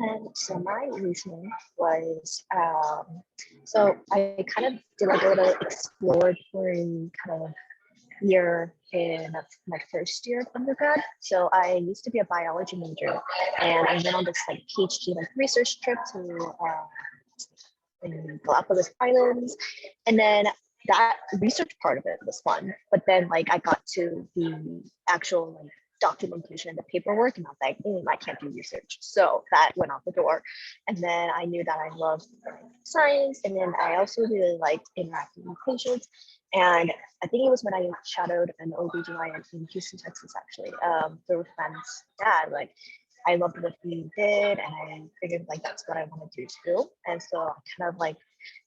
And so my reasoning was, so I kind of did like a little exploratory kind of year in my first year of undergrad. So I used to be a biology major, and I went on this like PhD like research trip to in Galapagos Islands, and then that research part of it was fun. But then like I got to the actual like documentation and the paperwork, and I was like, I can't do research. So that went out the door. And then I knew that I loved science, and then I also really liked interacting with patients. And I think it was when I shadowed an OBGYN in Houston, Texas, actually, through a friend's dad. Like, I loved what he did, and I figured like that's what I want to do too. And so I kind of like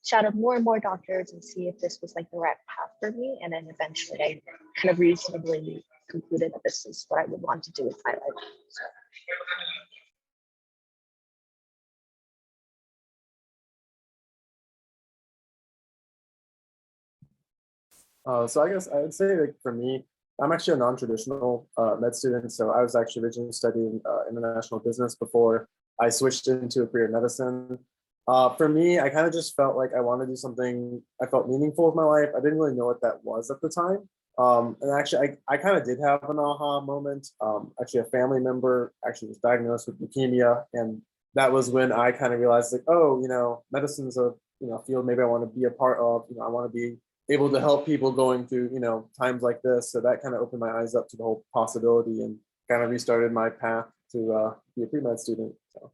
shadowed more and more doctors and see if this was like the right path for me. And then eventually I kind of reasonably concluded that this is what I would want to do with my life. So. So I guess I would say like for me, I'm actually a non-traditional med student. So I was actually originally studying international business before I switched into a career in medicine. For me, I kind of just felt like I wanted to do something I felt meaningful with my life. I didn't really know what that was at the time. And actually, I kind of did have an aha moment. Actually, a family member actually was diagnosed with leukemia. And that was when I kind of realized like, oh, medicine's a field maybe I want to be a part of. I want to be able to help people going through times like this. So that kind of opened my eyes up to the whole possibility and kind of restarted my path to be a pre-med student. So.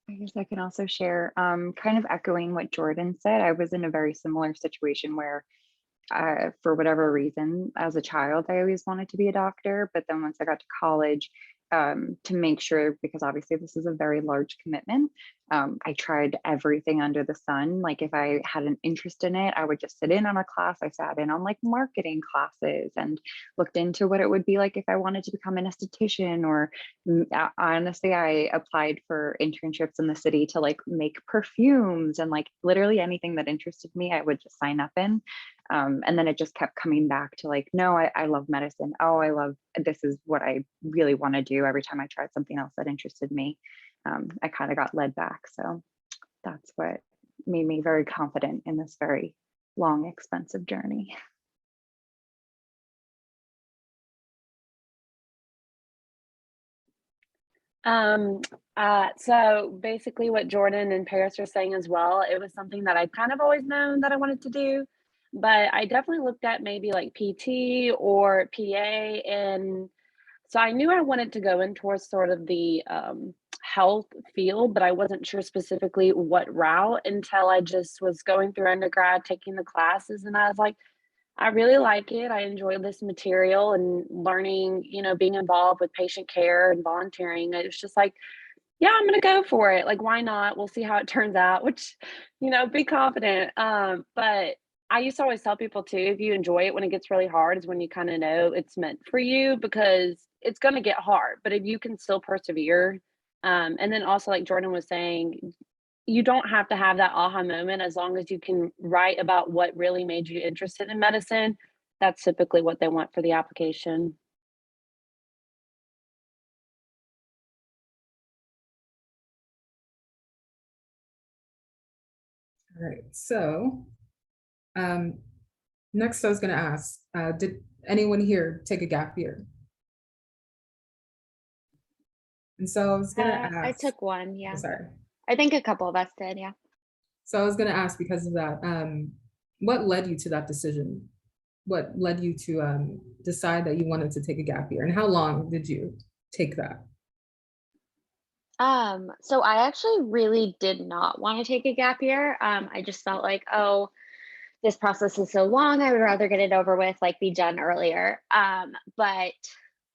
I guess I can also share, kind of echoing what Jordan said. I was in a very similar situation where for whatever reason, as a child, I always wanted to be a doctor. But then once I got to college, to make sure, because obviously this is a very large commitment, I tried everything under the sun. Like if I had an interest in it, I would just sit in on a class. I sat in on like marketing classes and looked into what it would be like if I wanted to become an esthetician, or honestly, I applied for internships in the city to like make perfumes, and like literally anything that interested me, I would just sign up in. And then it just kept coming back to like, no, I love medicine. Oh, this is what I really want to do. Every time I tried something else that interested me, I kind of got led back. So that's what made me very confident in this very long, expensive journey. So basically what Jordan and Paris are saying as well, it was something that I'd kind of always known that I wanted to do, but I definitely looked at maybe like PT or PA. And so I knew I wanted to go in towards sort of the health field, but I wasn't sure specifically what route until I just was going through undergrad, taking the classes. And I was like, I really like it. I enjoy this material and learning, being involved with patient care and volunteering. It was just like, yeah, I'm gonna go for it. Like, why not? We'll see how it turns out, which, be confident. But I used to always tell people too, if you enjoy it when it gets really hard is when you kind of know it's meant for you, because it's gonna get hard. But if you can still persevere, and then also like Jordan was saying, you don't have to have that aha moment as long as you can write about what really made you interested in medicine. That's typically what they want for the application. All right, so next I was going to ask, did anyone here take a gap year? And so I was going to ask. I took one, yeah. Oh, sorry. I think a couple of us did, yeah. So I was going to ask, because of that, what led you to that decision? What led you to decide that you wanted to take a gap year, and how long did you take that? So I actually really did not want to take a gap year. I just felt like, oh, this process is so long, I would rather get it over with, like be done earlier. But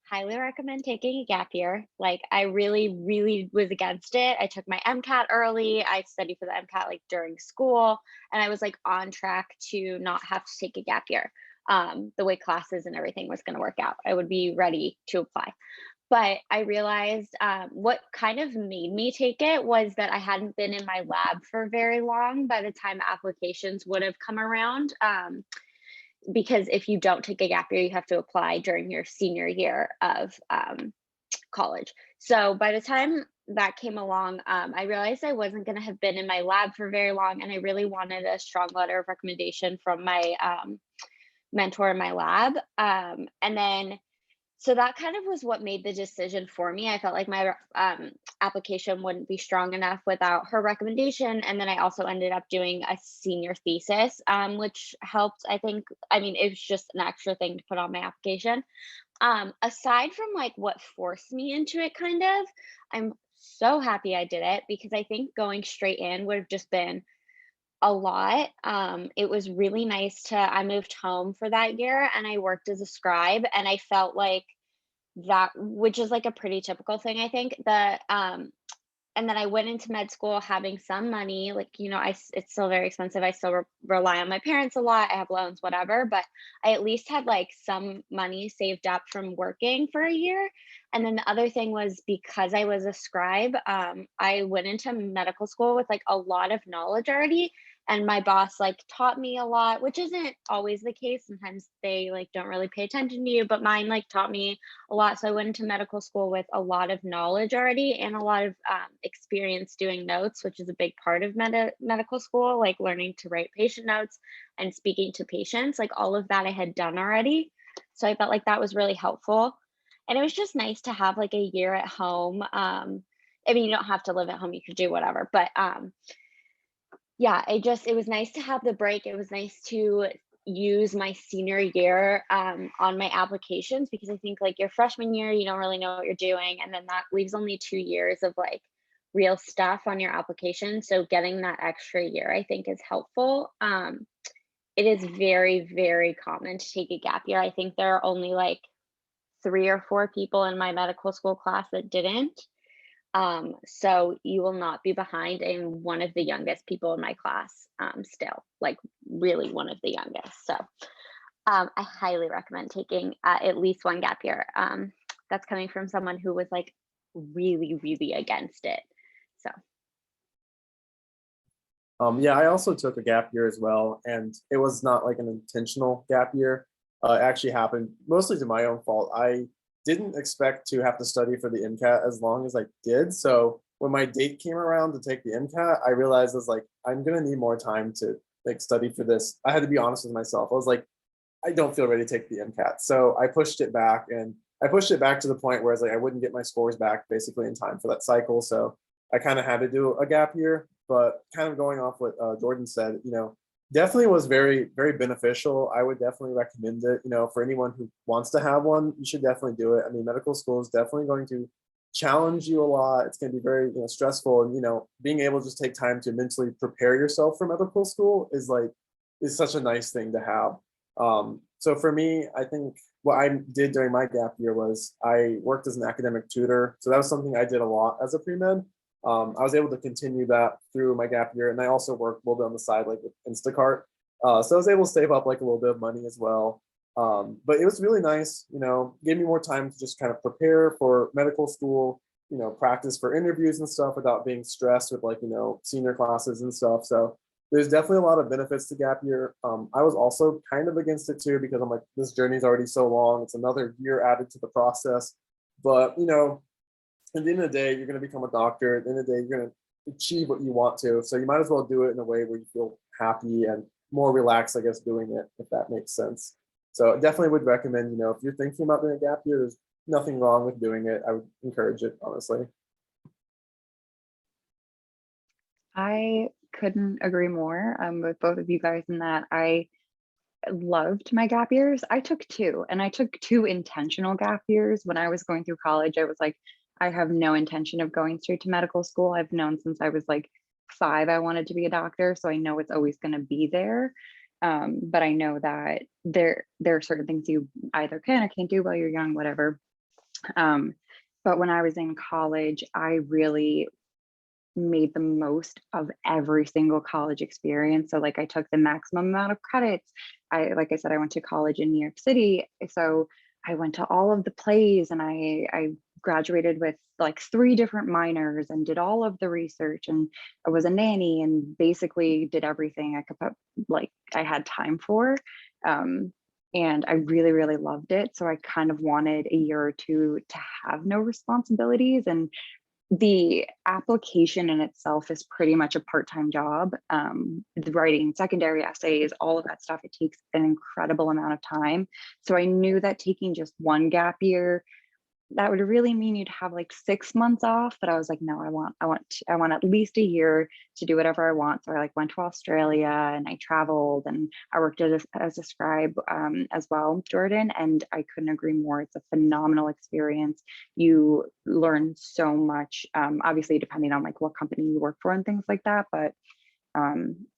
highly recommend taking a gap year. Like I really, really was against it. I took my MCAT early. I studied for the MCAT like during school, and I was like on track to not have to take a gap year. The way classes and everything was going to work out, I would be ready to apply. But I realized what kind of made me take it was that I hadn't been in my lab for very long by the time applications would have come around. because if you don't take a gap year, you have to apply during your senior year of college. So by the time that came along, I realized I wasn't going to have been in my lab for very long, and I really wanted a strong letter of recommendation from my mentor in my lab. And then, so that kind of was what made the decision for me. I felt like my application wouldn't be strong enough without her recommendation. And then I also ended up doing a senior thesis, which helped, I think. I mean, it was just an extra thing to put on my application. Aside from like what forced me into it, kind of, I'm so happy I did it, because I think going straight in would have just been a lot. It was really nice I moved home for that year and I worked as a scribe, and I felt like that, which is like a pretty typical thing, I think. And then I went into med school having some money, like, it's still very expensive. I still rely on my parents a lot. I have loans, whatever, but I at least had like some money saved up from working for a year. And then the other thing was, because I was a scribe, I went into medical school with like a lot of knowledge already. And my boss like taught me a lot, which isn't always the case. Sometimes they like don't really pay attention to you, but mine like taught me a lot. So I went into medical school with a lot of knowledge already, and a lot of experience doing notes, which is a big part of medical school, like learning to write patient notes and speaking to patients. Like all of that I had done already. So I felt like that was really helpful. And it was just nice to have like a year at home. I mean, you don't have to live at home, you could do whatever, but yeah, it was nice to have the break. It was nice to use my senior year on my applications, because I think like your freshman year, you don't really know what you're doing. And then that leaves only 2 years of like real stuff on your application. So getting that extra year, I think, is helpful. It is very, very common to take a gap year. I think there are only like 3 or 4 people in my medical school class that didn't. So you will not be behind, in one of the youngest people in my class, still, like really one of the youngest. So I highly recommend taking at least one gap year. That's coming from someone who was like really, really against it. So. Yeah, I also took a gap year as well, and it was not like an intentional gap year. It actually happened mostly to my own fault. I didn't expect to have to study for the MCAT as long as I did. So when my date came around to take the MCAT, I realized I was like, I'm gonna need more time to like study for this. I had to be honest with myself. I was like, I don't feel ready to take the MCAT. So I pushed it back, and I pushed it back to the point where I was like, I wouldn't get my scores back basically in time for that cycle. So I kind of had to do a gap year. But kind of going off what Jordan said, definitely was very, very beneficial. I would definitely recommend it, for anyone who wants to have one. You should definitely do it. I mean, medical school is definitely going to challenge you a lot. It's going to be very, stressful, and being able to just take time to mentally prepare yourself for medical school is such a nice thing to have. So for me, I think what I did during my gap year was I worked as an academic tutor. So that was something I did a lot as a pre-med. I was able to continue that through my gap year, and I also worked a little bit on the side, like with Instacart. So I was able to save up like a little bit of money as well. But it was really nice, gave me more time to just kind of prepare for medical school, practice for interviews and stuff without being stressed with like, senior classes and stuff. So there's definitely a lot of benefits to gap year. I was also kind of against it too, because I'm like, this journey is already so long. It's another year added to the process. But, at the end of the day, you're going to become a doctor. At the end of the day, you're going to achieve what you want to. So you might as well do it in a way where you feel happy and more relaxed, I guess, doing it, if that makes sense. So I definitely would recommend, if you're thinking about doing a gap year, there's nothing wrong with doing it. I would encourage it, honestly. I couldn't agree more with both of you guys in that I loved my gap years. I took 2, and I took 2 intentional gap years. When I was going through college, I was like, I have no intention of going straight to medical school. I've known since I was like 5 I wanted to be a doctor, so I know it's always going to be there. But I know that there are certain things you either can or can't do while you're young, whatever. But when I was in college, I really made the most of every single college experience. So like I took the maximum amount of credits. Like I said, I went to college in New York City. So I went to all of the plays, and I graduated with like 3 different minors and did all of the research, and I was a nanny and basically did everything I could put, like I had time for. And I really, really loved it. So I kind of wanted a year or two to have no responsibilities. And the application in itself is pretty much a part-time job. The writing secondary essays, all of that stuff, it takes an incredible amount of time. So I knew that taking just one gap year, that would really mean you'd have like 6 months off. But I was like, no, I want at least a year to do whatever I want. So I like went to Australia and I traveled and I worked as a scribe as well, Jordan. And I couldn't agree more. It's a phenomenal experience. You learn so much, obviously depending on like what company you work for and things like that. But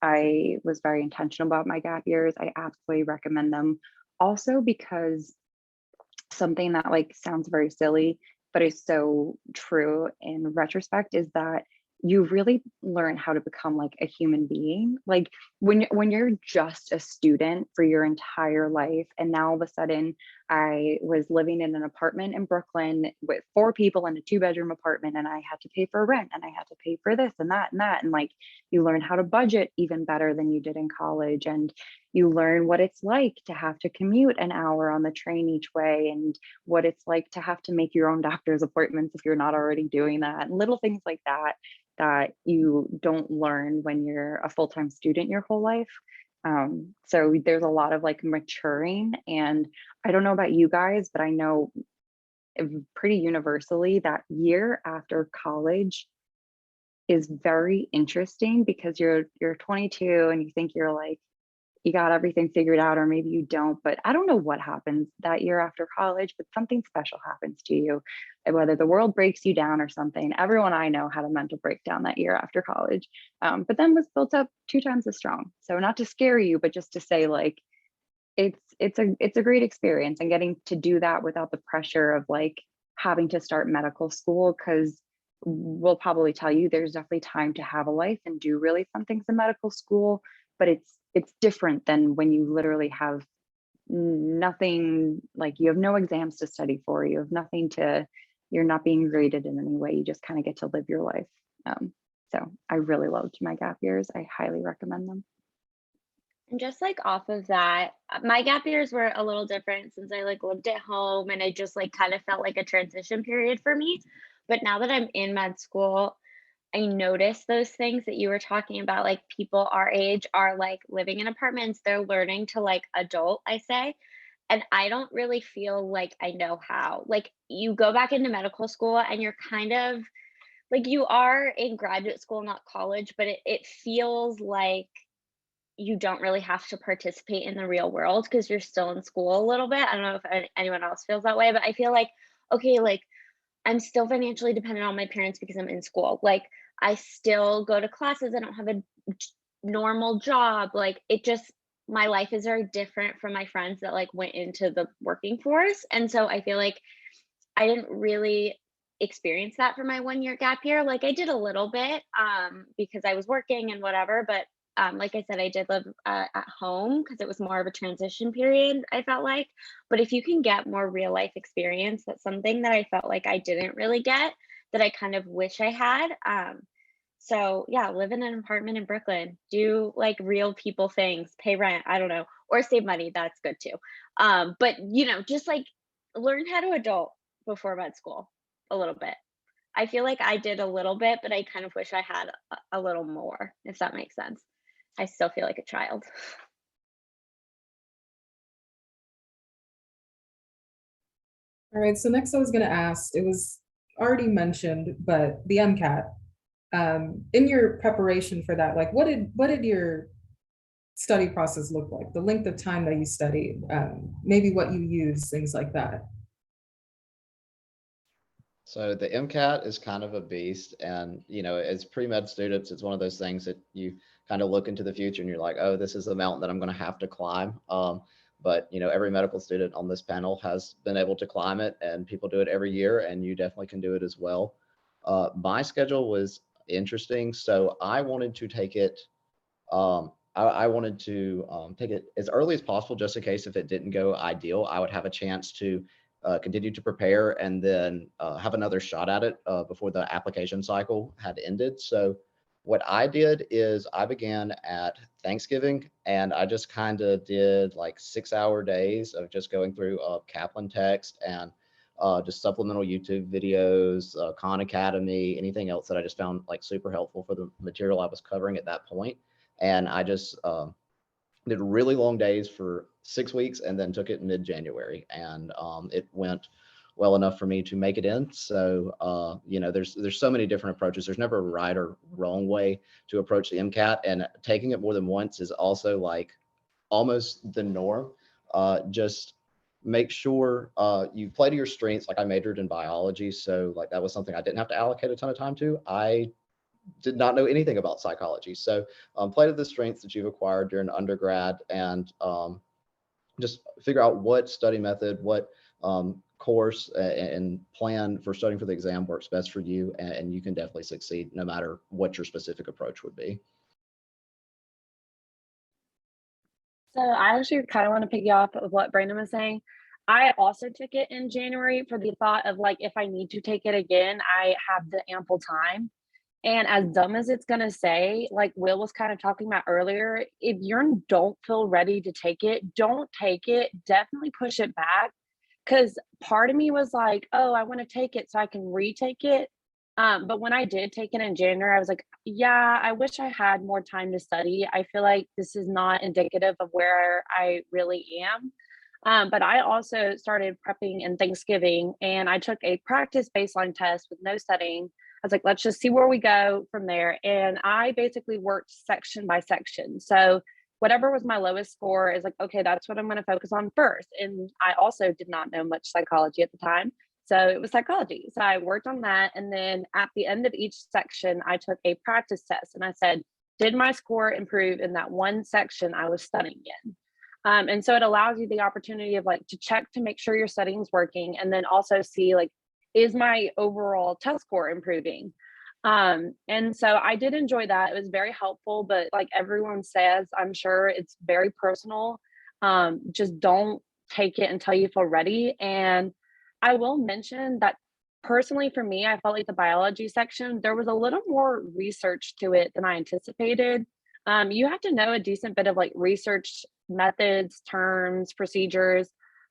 I was very intentional about my gap years. I absolutely recommend them. Also because something that like sounds very silly, but is so true in retrospect, is that you really learn how to become like a human being. Like when you're just a student for your entire life, and now all of a sudden I was living in an apartment in Brooklyn with 4 people in a 2-bedroom apartment, and I had to pay for rent and I had to pay for this and that and that. And like you learn how to budget even better than you did in college, and you learn what it's like to have to commute an hour on the train each way, and what it's like to have to make your own doctor's appointments if you're not already doing that, and little things like that that you don't learn when you're a full-time student your whole life. So there's a lot of like maturing, and I don't know about you guys, but I know pretty universally that year after college is very interesting, because you're 22 and you think you're like, you got everything figured out, or maybe you don't. But I don't know what happens that year after college, but something special happens to you, whether the world breaks you down or something. Everyone I know had a mental breakdown that year after college, but then was built up 2 times as strong. So not to scare you, but just to say like, it's a great experience, and getting to do that without the pressure of like having to start medical school, because we'll probably tell you there's definitely time to have a life and do really fun things in medical school, but it's different than when you literally have nothing, like you have no exams to study for, you have nothing to, you're not being graded in any way, you just kind of get to live your life. So I really loved my gap years. I highly recommend them. And just like off of that, my gap years were a little different since I like lived at home and I just like kind of felt like a transition period for me. But now that I'm in med school, I notice those things that you were talking about, like people our age are like living in apartments, they're learning to like adult, I say. And I don't really feel like I know how. Like you go back into medical school and you're kind of like you are in graduate school, not college, but it feels like you don't really have to participate in the real world because you're still in school a little bit. I don't know if anyone else feels that way, but I feel like, okay, like I'm still financially dependent on my parents because I'm in school. Like I still go to classes. I don't have a normal job. Like it just, my life is very different from my friends that like went into the working force. And so I feel like I didn't really experience that for my 1 year gap year. Like I did a little bit because I was working and whatever, but like I said, I did live at home because it was more of a transition period, I felt like. But if you can get more real life experience, that's something that I felt like I didn't really get, that I kind of wish I had. So yeah, live in an apartment in Brooklyn, do like real people things, pay rent, I don't know, or save money, that's good too. But you know, just like learn how to adult before med school a little bit. I feel like I did a little bit, but I kind of wish I had a little more, if that makes sense. I still feel like a child. All right, so next I was going to ask, it was already mentioned, but the MCAT. In your preparation for that, like what did your study process look like? The length of time that you studied, maybe what you use, things like that. So the MCAT is kind of a beast, and you know, as pre-med students, it's one of those things that you kind of look into the future and you're like, oh, this is the mountain that I'm going to have to climb. But you know, every medical student on this panel has been able to climb it, and people do it every year, and you definitely can do it as well. My schedule was interesting, so I wanted to take it. I wanted to take it as early as possible, just in case if it didn't go ideal, I would have a chance to continue to prepare and then have another shot at it before the application cycle had ended. So What I did is I began at Thanksgiving, and I just kind of did like 6-hour days of just going through Kaplan text and just supplemental YouTube videos, Khan Academy, anything else that I just found like super helpful for the material I was covering at that point. And I just did really long days for 6 weeks and then took it mid-January, and it went well enough for me to make it in. So, you know, there's so many different approaches. There's never a right or wrong way to approach the MCAT, and taking it more than once is also like almost the norm. Just make sure you play to your strengths. Like I majored in biology, so like that was something I didn't have to allocate a ton of time to. I did not know anything about psychology, so play to the strengths that you've acquired during undergrad, and just figure out what study method, what course and plan for studying for the exam works best for you, and you can definitely succeed no matter what your specific approach would be. So I actually kind of want to piggy off of what Brandon was saying. I also took it in January for the thought of like, if I need to take it again, I have the ample time. And as dumb as it's going to say, like Will was kind of talking about earlier, if you don't feel ready to take it, don't take it. Definitely push it back. Because part of me was like, oh, I want to take it so I can retake it. But when I did take it in January, I was like, yeah, I wish I had more time to study. I feel like this is not indicative of where I really am. But I also started prepping in Thanksgiving, and I took a practice baseline test with no studying. I was like, let's just see where we go from there. And I basically worked section by section. So whatever was my lowest score is like, okay, that's what I'm going to focus on first. And I also did not know much psychology at the time. So it was psychology. So I worked on that. And then at the end of each section, I took a practice test and I said, did my score improve in that one section I was studying in? And so it allows you the opportunity of like to check to make sure your studying is working, and then also see like, is my overall test score improving? And so I did enjoy that. It was very helpful, but like everyone says, I'm sure it's very personal. Just don't take it until you feel ready. And I will mention that personally for me, I felt like the biology section, there was a little more research to it than I anticipated. You have to know a decent bit of like research methods, terms, procedures,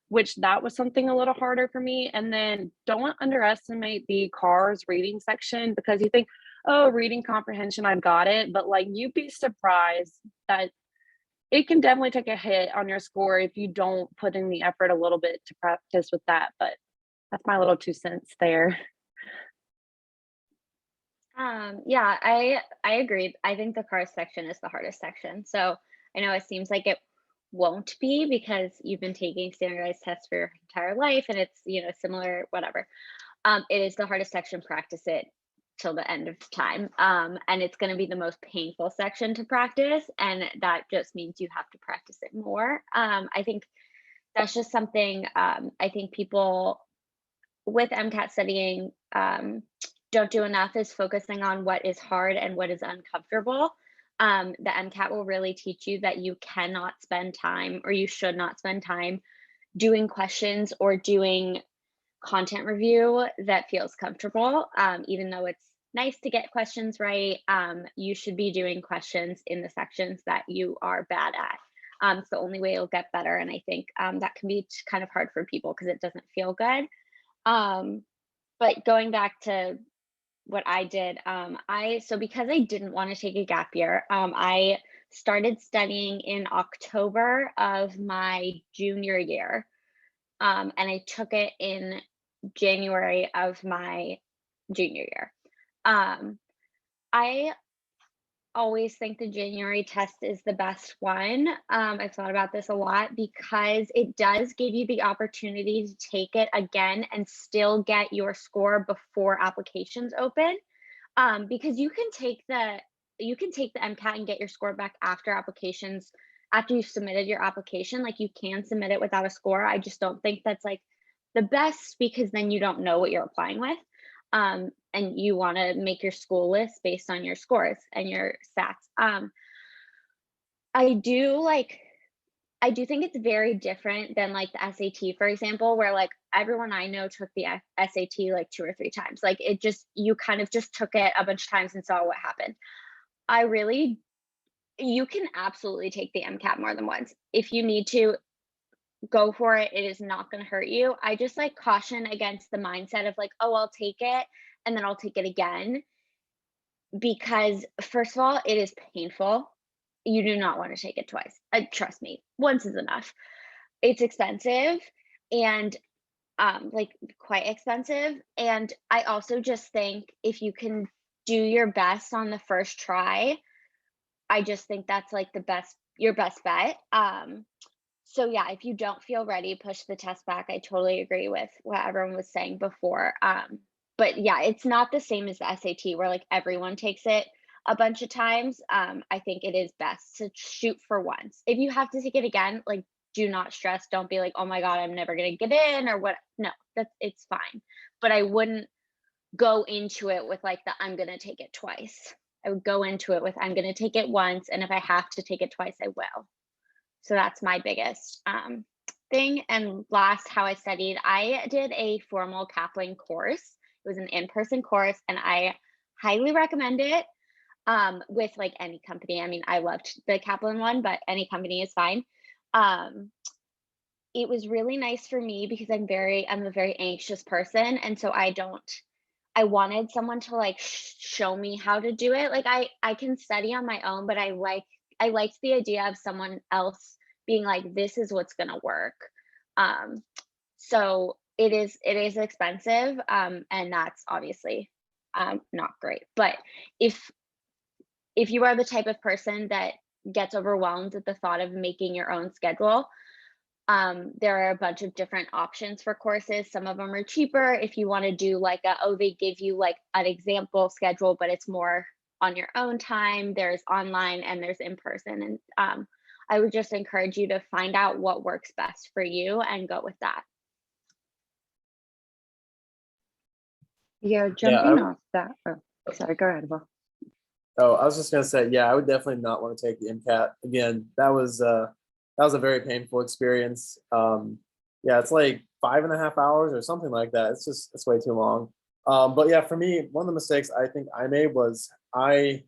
which that was something a little harder for me. And then don't underestimate the cars reading section, because you think, oh, reading comprehension, I've got it. But like, you'd be surprised that it can definitely take a hit on your score if you don't put in the effort a little bit to practice with that. But that's my little 2 cents there. Yeah, I agree. I think the cars section is the hardest section. So I know it seems like it won't be because you've been taking standardized tests for your entire life and it's, you know, similar, whatever. It is the hardest section. Practice it till the end of time. And it's going to be the most painful section to practice. And that just means you have to practice it more. I think that's just something I think people with MCAT studying don't do enough, is focusing on what is hard and what is uncomfortable. The MCAT will really teach you that you cannot spend time, or you should not spend time doing questions or doing content review that feels comfortable. Even though it's nice to get questions right, you should be doing questions in the sections that you are bad at. It's the only way it'll get better. And I think that can be kind of hard for people because it doesn't feel good. But going back to what I did, so because I didn't want to take a gap year, I started studying in October of my junior year. And I took it in January of my junior year. I always think the January test is the best one. I've thought about this a lot because it does give you the opportunity to take it again and still get your score before applications open. Because you can take the MCAT and get your score back after applications, after you've submitted your application. Like, you can submit it without a score. I just don't think that's like the best, because then you don't know what you're applying with. And you want to make your school list based on your scores and your stats. I do think it's very different than like the SAT, for example, where like everyone I know took the SAT like 2 or 3 times. Like, it just, you kind of just took it a bunch of times and saw what happened. You can absolutely take the MCAT more than once. If you need to, go for it. It is not going to hurt you. I just like caution against the mindset of like, oh, I'll take it and then I'll take it again. Because first of all, it is painful. You do not want to take it twice. Trust me, once is enough. It's expensive and like quite expensive. And I also just think if you can do your best on the first try, I just think that's like your best bet. So yeah, if you don't feel ready, push the test back. I totally agree with what everyone was saying before. But yeah, it's not the same as the SAT where like everyone takes it a bunch of times. I think it is best to shoot for once. If you have to take it again, like do not stress. Don't be like, oh my God, I'm never gonna get in or what. No, it's fine. But I wouldn't go into it with like I'm gonna take it twice. I would go into it with I'm gonna take it once, and if I have to take it twice, I will. So that's my biggest thing. And last, how I studied, I did a formal Kaplan course. It was an in-person course, and I highly recommend it with like any company. I mean, I loved the Kaplan one, but any company is fine. It was really nice for me because I'm a very anxious person, and so I wanted someone to like show me how to do it. Like I can study on my own, but I liked the idea of someone else being like, this is what's gonna work. So it is expensive, and that's obviously not great. But if you are the type of person that gets overwhelmed at the thought of making your own schedule, there are a bunch of different options for courses. Some of them are cheaper if you want to do like they give you like an example schedule, but it's more on your own time. There's online and there's in person. And I would just encourage you to find out what works best for you and go with that. Yeah, jumping off that. Oh, sorry, go ahead, Will. Oh, I was just gonna say, yeah, I would definitely not want to take the MCAT again. That was a very painful experience. Yeah, it's like 5.5 hours or something like that. It's way too long. But yeah, for me, one of the mistakes I think I made was I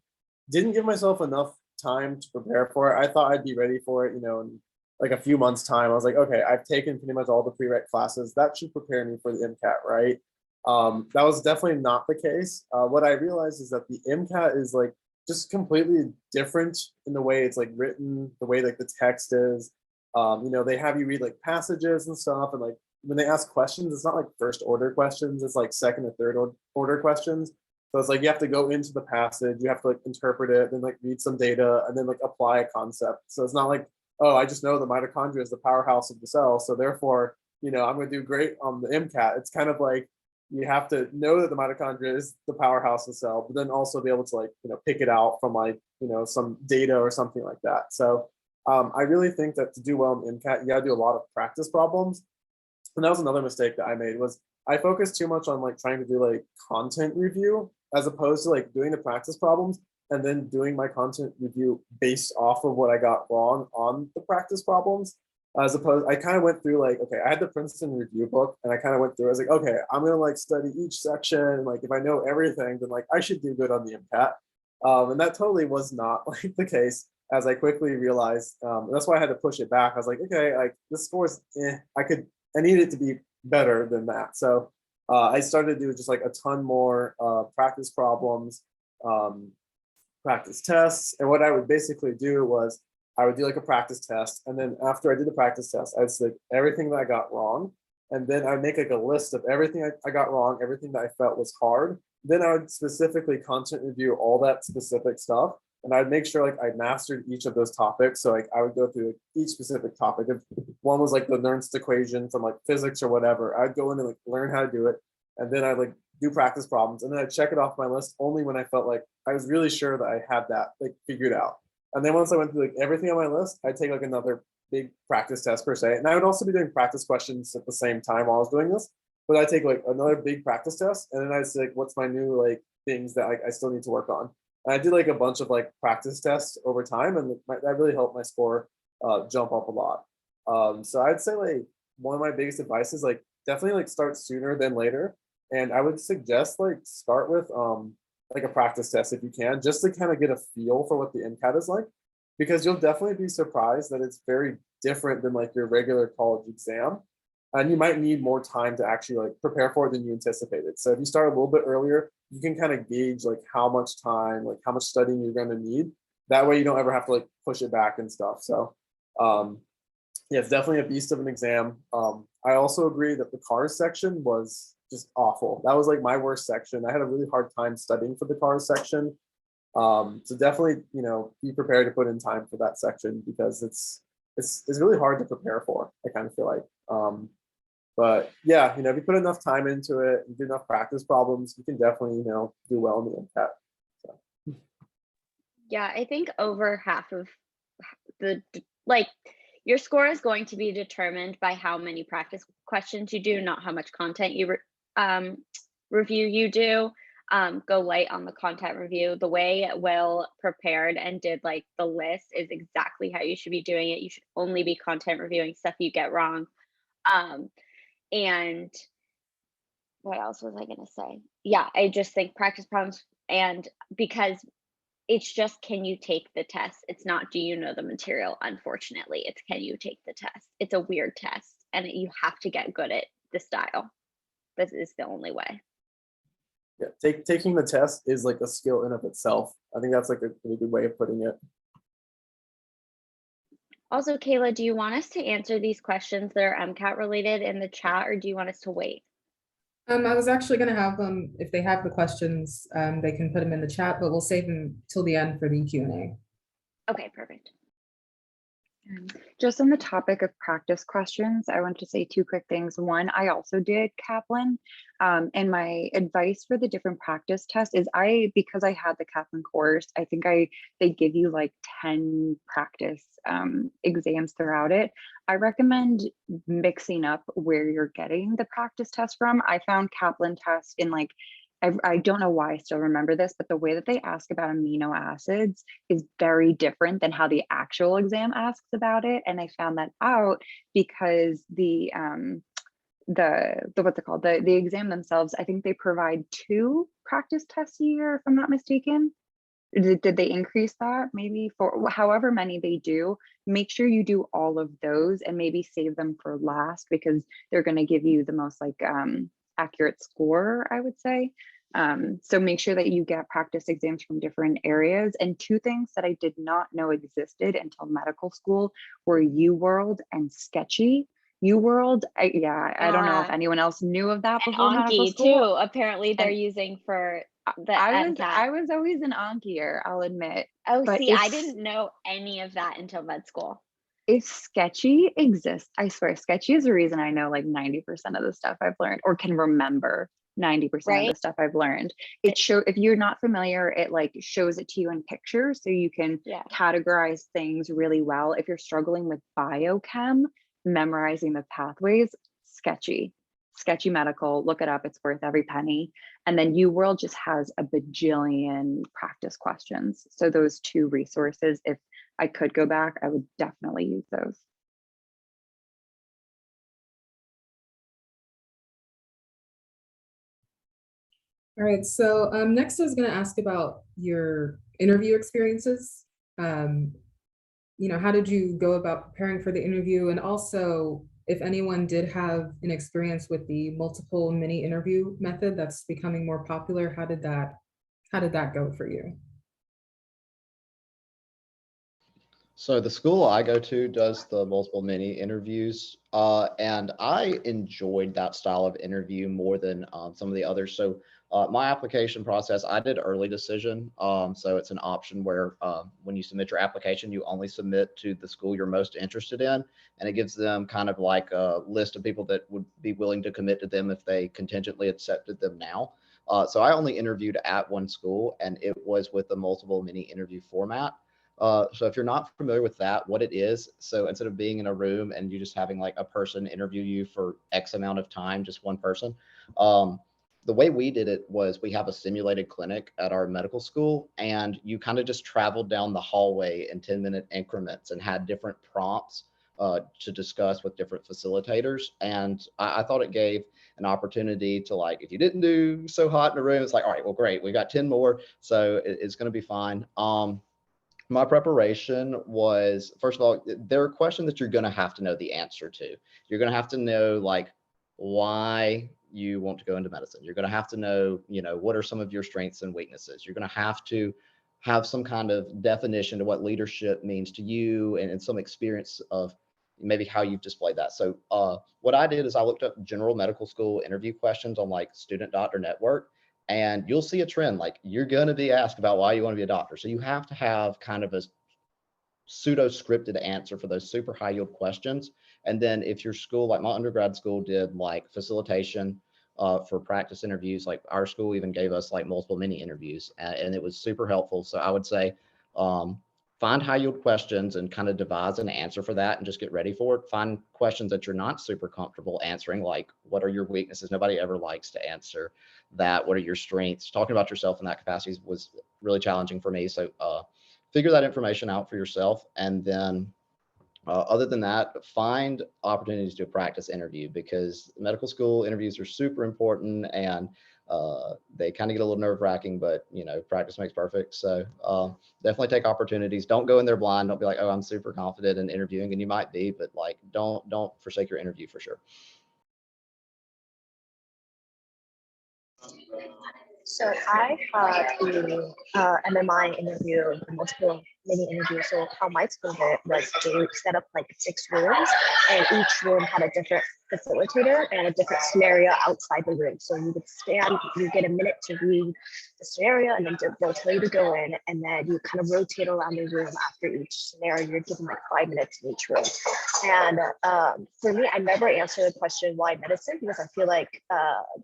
didn't give myself enough time to prepare for it. I thought I'd be ready for it, in like a few months' time. I was like, okay, I've taken pretty much all the prereq classes. That should prepare me for the MCAT, right? That was definitely not the case. What I realized is that the MCAT is like just completely different in the way it's like written, the way like the text is. They have you read like passages and stuff, and like when they ask questions, it's not like first order questions, it's like second or third order questions. So it's like you have to go into the passage, you have to like interpret it, then like read some data, and then like apply a concept. So it's not like, oh, I just know the mitochondria is the powerhouse of the cell, so therefore, I'm going to do great on the MCAT. It's kind of like you have to know that the mitochondria is the powerhouse of the cell, but then also be able to like, pick it out from like, some data or something like that. So I really think that to do well in MCAT, you got to do a lot of practice problems. And that was another mistake that I made, was I focused too much on like trying to do like content review as opposed to like doing the practice problems and then doing my content review based off of what I got wrong on the practice problems. As opposed, I kind of went through like, okay, I had the Princeton review book and I kind of went through, I was like, okay, I'm going to like study each section. And like, if I know everything, then like I should do good on the MCAT. And that totally was not like the case, as I quickly realized. And that's why I had to push it back. I was like, okay, like this score's, I needed it to be better than that. So I started to do just like a ton more practice problems, practice tests. And what I would basically do was I would do like a practice test. And then after I did the practice test, I'd say everything that I got wrong. And then I'd make like a list of everything I got wrong, everything that I felt was hard. Then I would specifically content review all that specific stuff. And I'd make sure like I mastered each of those topics. So like I would go through each specific topic. If one was like the Nernst equation from like physics or whatever, I'd go in and like learn how to do it. And then I'd like do practice problems. And then I'd check it off my list only when I felt like I was really sure that I had that like figured out. And then once I went through like everything on my list, I'd take like another big practice test per se. And I would also be doing practice questions at the same time while I was doing this. But I'd take like another big practice test. And then I'd say, like, what's my new like things that I still need to work on? And I did like a bunch of like practice tests over time. And that really helped my score jump up a lot. So I'd say like one of my biggest advice is like definitely like start sooner than later. And I would suggest like start with like a practice test if you can, just to kind of get a feel for what the MCAT is like, because you'll definitely be surprised that it's very different than like your regular college exam. And you might need more time to actually like prepare for it than you anticipated. So if you start a little bit earlier, you can kind of gauge like how much time, like how much studying you're going to need. That way you don't ever have to like push it back and stuff. So yeah, it's definitely a beast of an exam. I also agree that the cars section was just awful. That was like my worst section. I had a really hard time studying for the cars section. So definitely, you know, be prepared to put in time for that section because it's really hard to prepare for. I kind of feel like, but yeah, you know, if you put enough time into it and do enough practice problems, you can definitely, you know, do well in the MCAT. So. Yeah, I think over half of the, like, your score is going to be determined by how many practice questions you do, not how much content you review you do. Go light on the content review. The way Will prepared and did like the list is exactly how you should be doing it. You should only be content reviewing stuff you get wrong. And what else was I going to say? Yeah, I just think practice problems, and because it's just, can you take the test? It's not, do you know the material? Unfortunately, it's, can you take the test? It's a weird test and you have to get good at the style. This is the only way. Yeah, taking the test is like a skill in of itself. I think that's like a really good way of putting it. Also, Kayla, do you want us to answer these questions that are MCAT related in the chat, or do you want us to wait? I was actually going to have them, if they have the questions, they can put them in the chat, but we'll save them till the end for the Q&A. Okay, perfect. Just on the topic of practice questions, I want to say two quick things. One, I also did Kaplan, and my advice for the different practice tests is because I had the Kaplan course, I think they give you like 10 practice exams throughout it. I recommend mixing up where you're getting the practice test from. I found Kaplan test in like, I don't know why I still remember this, but the way that they ask about amino acids is very different than how the actual exam asks about it. And I found that out because the what's it called? The exam themselves, I think they provide 2 practice tests a year, if I'm not mistaken. Did they increase that? Maybe for however many they do, make sure you do all of those and maybe save them for last because they're going to give you the most like accurate score, I would say. So make sure that you get practice exams from different areas. And 2 things that I did not know existed until medical school were UWorld and Sketchy. UWorld, I don't know if anyone else knew of that And before medical Anki school. too, apparently they're using for the MCAT. I was always an Ankier, I'll admit. Oh, but see, I didn't know any of that until med school. If Sketchy exists, I swear, Sketchy is the reason I know like 90% of the stuff I've learned or can remember 90% of the stuff I've learned. If you're not familiar, it like shows it to you in pictures so you can categorize things really well. If you're struggling with biochem, memorizing the pathways, Sketchy Medical, look it up, it's worth every penny. And then UWorld just has a bajillion practice questions. So those 2 resources, if I could go back, I would definitely use those. All right, so next I was going to ask about your interview experiences. You know, how did you go about preparing for the interview? And also, if anyone did have an experience with the multiple mini interview method that's becoming more popular, how did that go for you? So the school I go to does the multiple mini interviews, and I enjoyed that style of interview more than some of the others. So my application process, I did early decision. So it's an option where when you submit your application, you only submit to the school you're most interested in, and it gives them kind of like a list of people that would be willing to commit to them if they contingently accepted them now. So I only interviewed at one school, and it was with the multiple mini interview format. So if you're not familiar with that, what it is, so instead of being in a room and you just having like a person interview you for X amount of time, just one person, the way we did it was we have a simulated clinic at our medical school, and you kind of just traveled down the hallway in 10-minute increments and had different prompts to discuss with different facilitators. And I thought it gave an opportunity to, like, if you didn't do so hot in a room, it's like, all right, well, great, we got 10 more. So it's going to be fine. My preparation was, first of all, there are questions that you're going to have to know the answer to. You're going to have to know, like, why you want to go into medicine. You're going to have to know, what are some of your strengths and weaknesses. You're going to have some kind of definition to what leadership means to you, and some experience of maybe how you've displayed that. So what I did is I looked up general medical school interview questions on, like, Student Doctor Network. And you'll see a trend, like, you're going to be asked about why you want to be a doctor. So you have to have kind of a pseudo scripted answer for those super high yield questions. And then if your school, like my undergrad school did, like, facilitation for practice interviews, like our school even gave us, like, multiple mini interviews, and it was super helpful. So I would say find high yield questions and kind of devise an answer for that and just get ready for it. Find questions that you're not super comfortable answering, like, what are your weaknesses? Nobody ever likes to answer that. What are your strengths? Talking about yourself in that capacity was really challenging for me. So figure that information out for yourself. And then other than that, find opportunities to practice interview, because medical school interviews are super important, and they kind of get a little nerve wracking, but practice makes perfect. So definitely take opportunities. Don't go in there blind. Don't be like, oh, I'm super confident in interviewing, and you might be, but, like, don't forsake your interview for sure. So I had the MMI interview, multiple mini interviews. So how my school did it was they set up like 6 rooms, and each room had a different facilitator and a different scenario outside the room. So you would stand, you get a minute to read the scenario, and then they'll tell you to go in, and then you kind of rotate around the room after each scenario. You're given like 5 minutes in each room. And for me, I never answered the question why medicine, because I feel like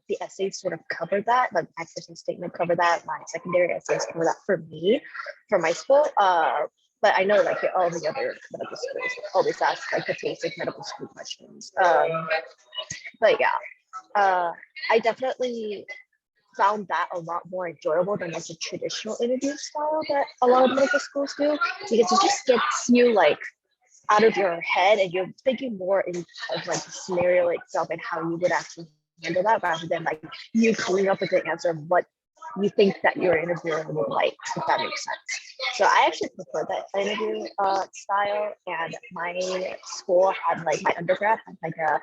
the essays sort of covered that, like my personal statement covered that, my secondary essays cover that for me, for my school. But I know, like, all the other medical schools always ask like the basic medical school questions. But yeah, I definitely found that a lot more enjoyable than like the traditional interview style that a lot of medical schools do, because it just gets you like out of your head, and you're thinking more of like the scenario itself and how you would actually handle that, rather than like you coming up with the answer of what you think that your interviewer would like, if that makes sense. So I actually prefer that interview style, and my school had, like, my undergrad had like a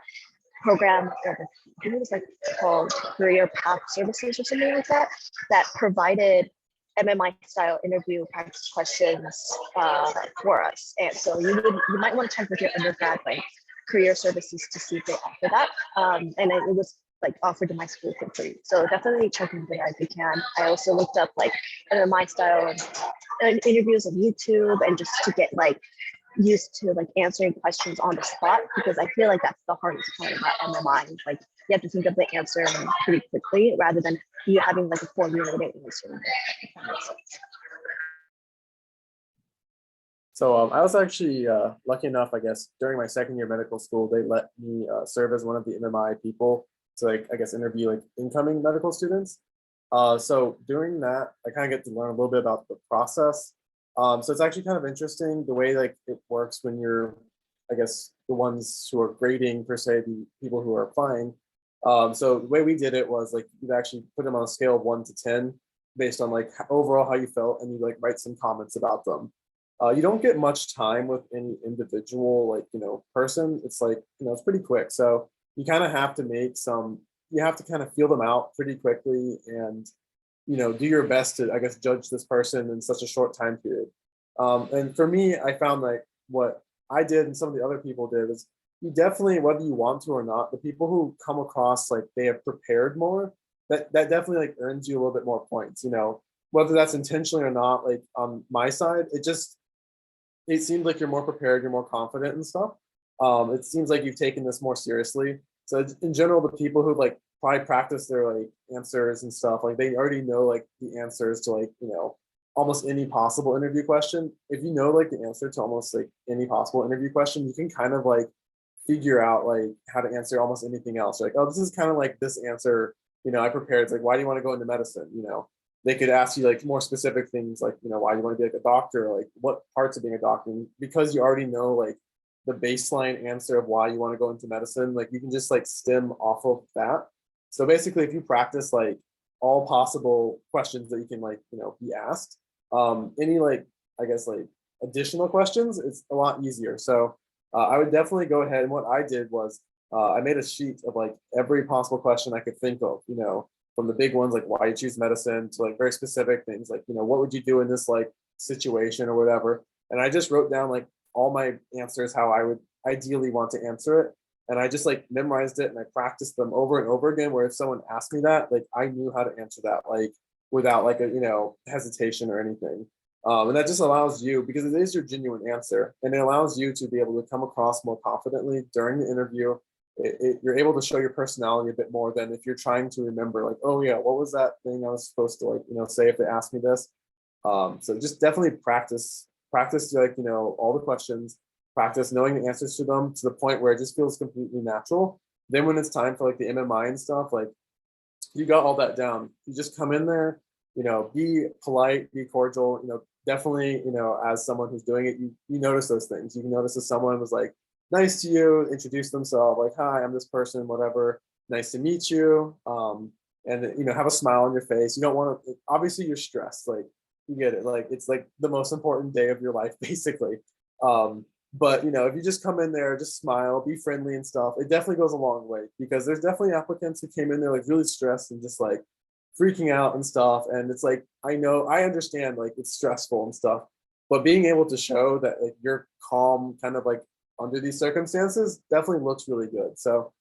program, I think it was like called Career Path Services or something like that, that provided MMI style interview practice questions for us. And so you might want to check with your undergrad, like, career services, to see if they offer that. And it was like offered to my school for free. So definitely check into that if you can. I also looked up like MMI style interviews on YouTube, and just to get like used to like answering questions on the spot, because I feel like that's the hardest part about MMI. Like, you have to think of the answer pretty quickly, rather than you having like a formulated answer. If that makes sense. So I was actually lucky enough, I guess, during my second year medical school, they let me serve as one of the MMI people to, like, I guess, interview like incoming medical students. So doing that, I kind of get to learn a little bit about the process. So it's actually kind of interesting the way, like, it works when you're, I guess, the ones who are grading, per se, the people who are applying. So the way we did it was, like, you'd actually put them on a scale of 1 to 10 based on, like, overall how you felt, and you, like, write some comments about them. You don't get much time with any individual, like, person. It's like, it's pretty quick. So you kind of have to you have to kind of feel them out pretty quickly, and, do your best to, I guess, judge this person in such a short time period. And for me, I found, like, what I did and some of the other people did is, you definitely, whether you want to or not, the people who come across like they have prepared more, that definitely, like, earns you a little bit more points, whether that's intentionally or not. Like, on my side, it seems like you're more prepared, you're more confident and stuff. It seems like you've taken this more seriously. So in general, the people who, like, probably practice their, like, answers and stuff, like, they already know, like, the answers to, like, almost any possible interview question. If you know, like, the answer to almost, like, any possible interview question, you can kind of, like, figure out, like, how to answer almost anything else. Like, oh, this is kind of like this answer, I prepared. It's like, why do you want to go into medicine? They could ask you, like, more specific things, like, why do you want to be, like, a doctor, like, what parts of being a doctor, and because you already know, like, the baseline answer of why you want to go into medicine. Like you can just like stem off of that. So basically, if you practice like all possible questions that you can like, be asked, any like, I guess like additional questions, it's a lot easier. So I would definitely go ahead. And what I did was I made a sheet of like every possible question I could think of, from the big ones, like why you choose medicine, to like very specific things like, what would you do in this like situation or whatever. And I just wrote down like all my answers, how I would ideally want to answer it. And I just like memorized it and I practiced them over and over again, where if someone asked me that, like I knew how to answer that, like without like a, hesitation or anything. And that just allows you, because it is your genuine answer, and it allows you to be able to come across more confidently during the interview. You're able to show your personality a bit more than if you're trying to remember, like, oh yeah, what was that thing I was supposed to like, say if they asked me this. So just definitely practice like, all the questions, practice knowing the answers to them to the point where it just feels completely natural. Then when it's time for like the MMI and stuff, like you got all that down. You just come in there, be polite, be cordial, definitely, as someone who's doing it, you notice those things. You can notice if someone was like nice to you, introduce themselves, like, hi, I'm this person, whatever, nice to meet you. And have a smile on your face. You don't want to, obviously you're stressed, like you get it. Like it's like the most important day of your life, basically. But if you just come in there, just smile, be friendly and stuff, it definitely goes a long way, because there's definitely applicants who came in there like really stressed and just like freaking out and stuff. And it's like, I understand like it's stressful and stuff, but being able to show that like you're calm kind of like under these circumstances definitely looks really good. So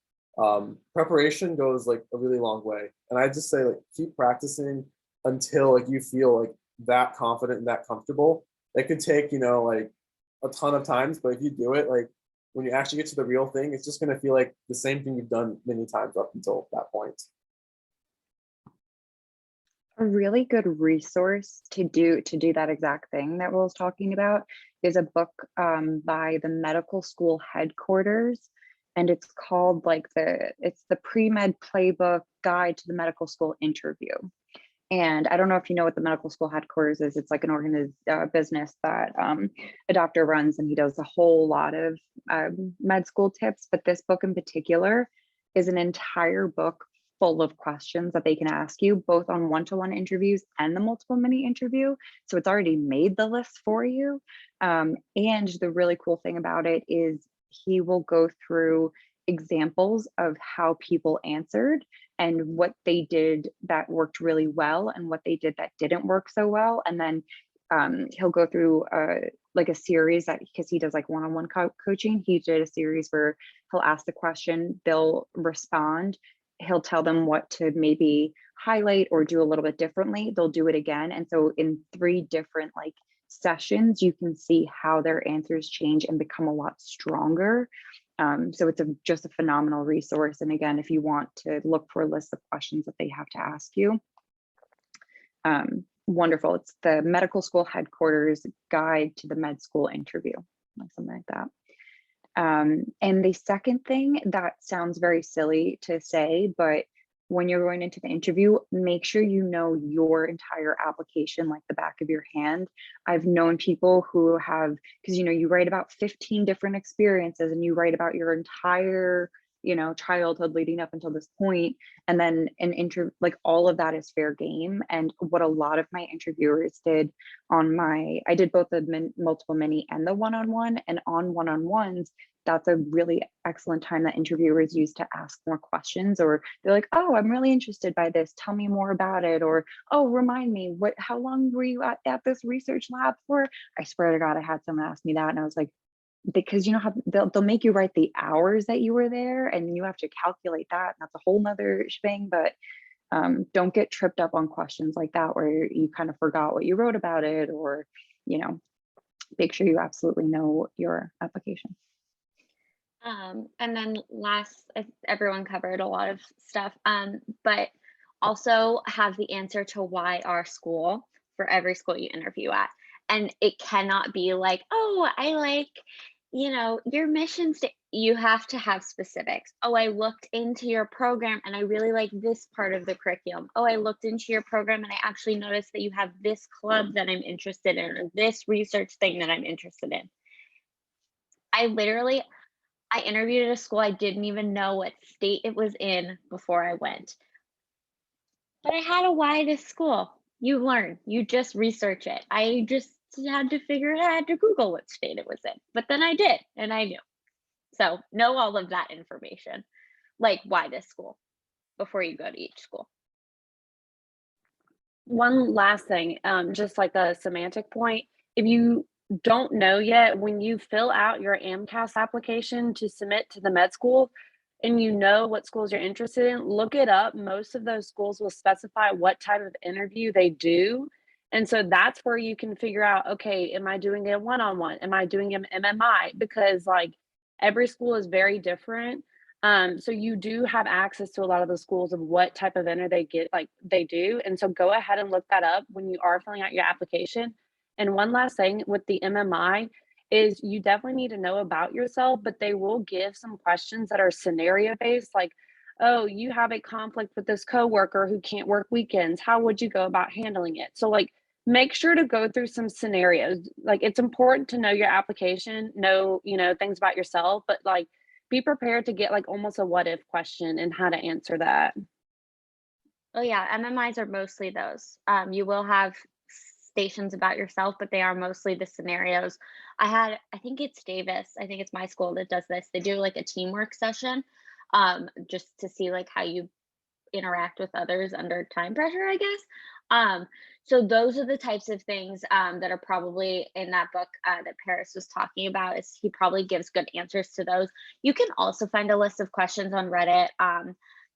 preparation goes like a really long way. And I just say like keep practicing until like you feel like that confident and that comfortable. It could take, like a ton of times, but if you do it, like when you actually get to the real thing, it's just going to feel like the same thing you've done many times up until that point. A really good resource to do that exact thing that Will's talking about is a book by the medical school headquarters, and it's called like it's the Pre-Med Playbook Guide to the Medical School Interview. And I don't know if you know what the medical school headquarters is. It's like an organized business that a doctor runs, and he does a whole lot of med school tips. But this book in particular is an entire book full of questions that they can ask you, both on one-to-one interviews and the multiple mini interview. So it's already made the list for you. And the really cool thing about it is he will go through examples of how people answered and what they did that worked really well and what they did that didn't work so well. And then he'll go through like a series that, because he does like one-on-one coaching, he did a series where he'll ask the question, they'll respond, he'll tell them what to maybe highlight or do a little bit differently. They'll do it again. And so in 3 different like sessions, you can see how their answers change and become a lot stronger. So it's just a phenomenal resource. And again, if you want to look for a list of questions that they have to ask you, wonderful. It's the Medical School Headquarters Guide to the Med School Interview, like something like that. And the second thing that sounds very silly to say, but when you're going into the interview, make sure you know your entire application like the back of your hand. I've known people who have, because you write about 15 different experiences and you write about your entire childhood leading up until this point, and then like all of that is fair game. And what a lot of my interviewers did I did both the multiple mini and the one-on-one, and on one-on-ones, that's a really excellent time that interviewers use to ask more questions, or they're like, oh, I'm really interested by this, tell me more about it, or oh, remind me, how long were you at this research lab for? I swear to God, I had someone ask me that, and I was like, because how they'll make you write the hours that you were there, and you have to calculate that, and that's a whole nother shebang. But don't get tripped up on questions like that where you kind of forgot what you wrote about it, or make sure you absolutely know your application. And then last, everyone covered a lot of stuff, but also have the answer to why our school for every school you interview at. And it cannot be like, oh, I like, your mission statement. You have to have specifics. Oh, I looked into your program and I really like this part of the curriculum. Oh, I looked into your program and I actually noticed that you have this club that I'm interested in, or this research thing that I'm interested in. I interviewed at a school I didn't even know what state it was in before I went. But I had a why this school. You learn, you just research it. I just had to figure it out. I had to Google what state it was in. But then I did, and I knew. So know all of that information, like why this school, before you go to each school. One last thing, just like a semantic point, if you don't know yet, when you fill out your AMCAS application to submit to the med school and you know what schools you're interested in, look it up. Most of those schools will specify what type of interview they do. And so that's where you can figure out, okay, am I doing a one-on-one? Am I doing an MMI? Because like every school is very different. So you do have access to a lot of the schools of what type of enter they get, like they do. And so go ahead and look that up when you are filling out your application. And one last thing with the MMI is you definitely need to know about yourself, but they will give some questions that are scenario based, like, oh, you have a conflict with this coworker who can't work weekends. How would you go about handling it? So like make sure to go through some scenarios. Like it's important to know your application, know, things about yourself, but like be prepared to get like almost a what if question and how to answer that. Oh yeah, MMIs are mostly those. You will have stations about yourself, but they are mostly the scenarios. I think it's Davis. I think it's my school that does this. They do like a teamwork session, just to see like how you interact with others under time pressure, I guess. So those are the types of things that are probably in that book that Paris was talking about. Is he probably gives good answers to those. You can also find a list of questions on Reddit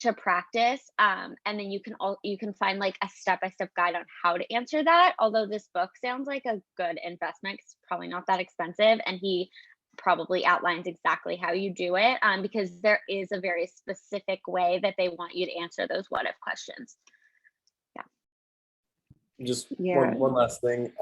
to practice, and then you can find like a step-by-step guide on how to answer that. Although this book sounds like a good investment, it's probably not that expensive, and he probably outlines exactly how you do it, because there is a very specific way that they want you to answer those what if questions. Just Yeah. one last thing.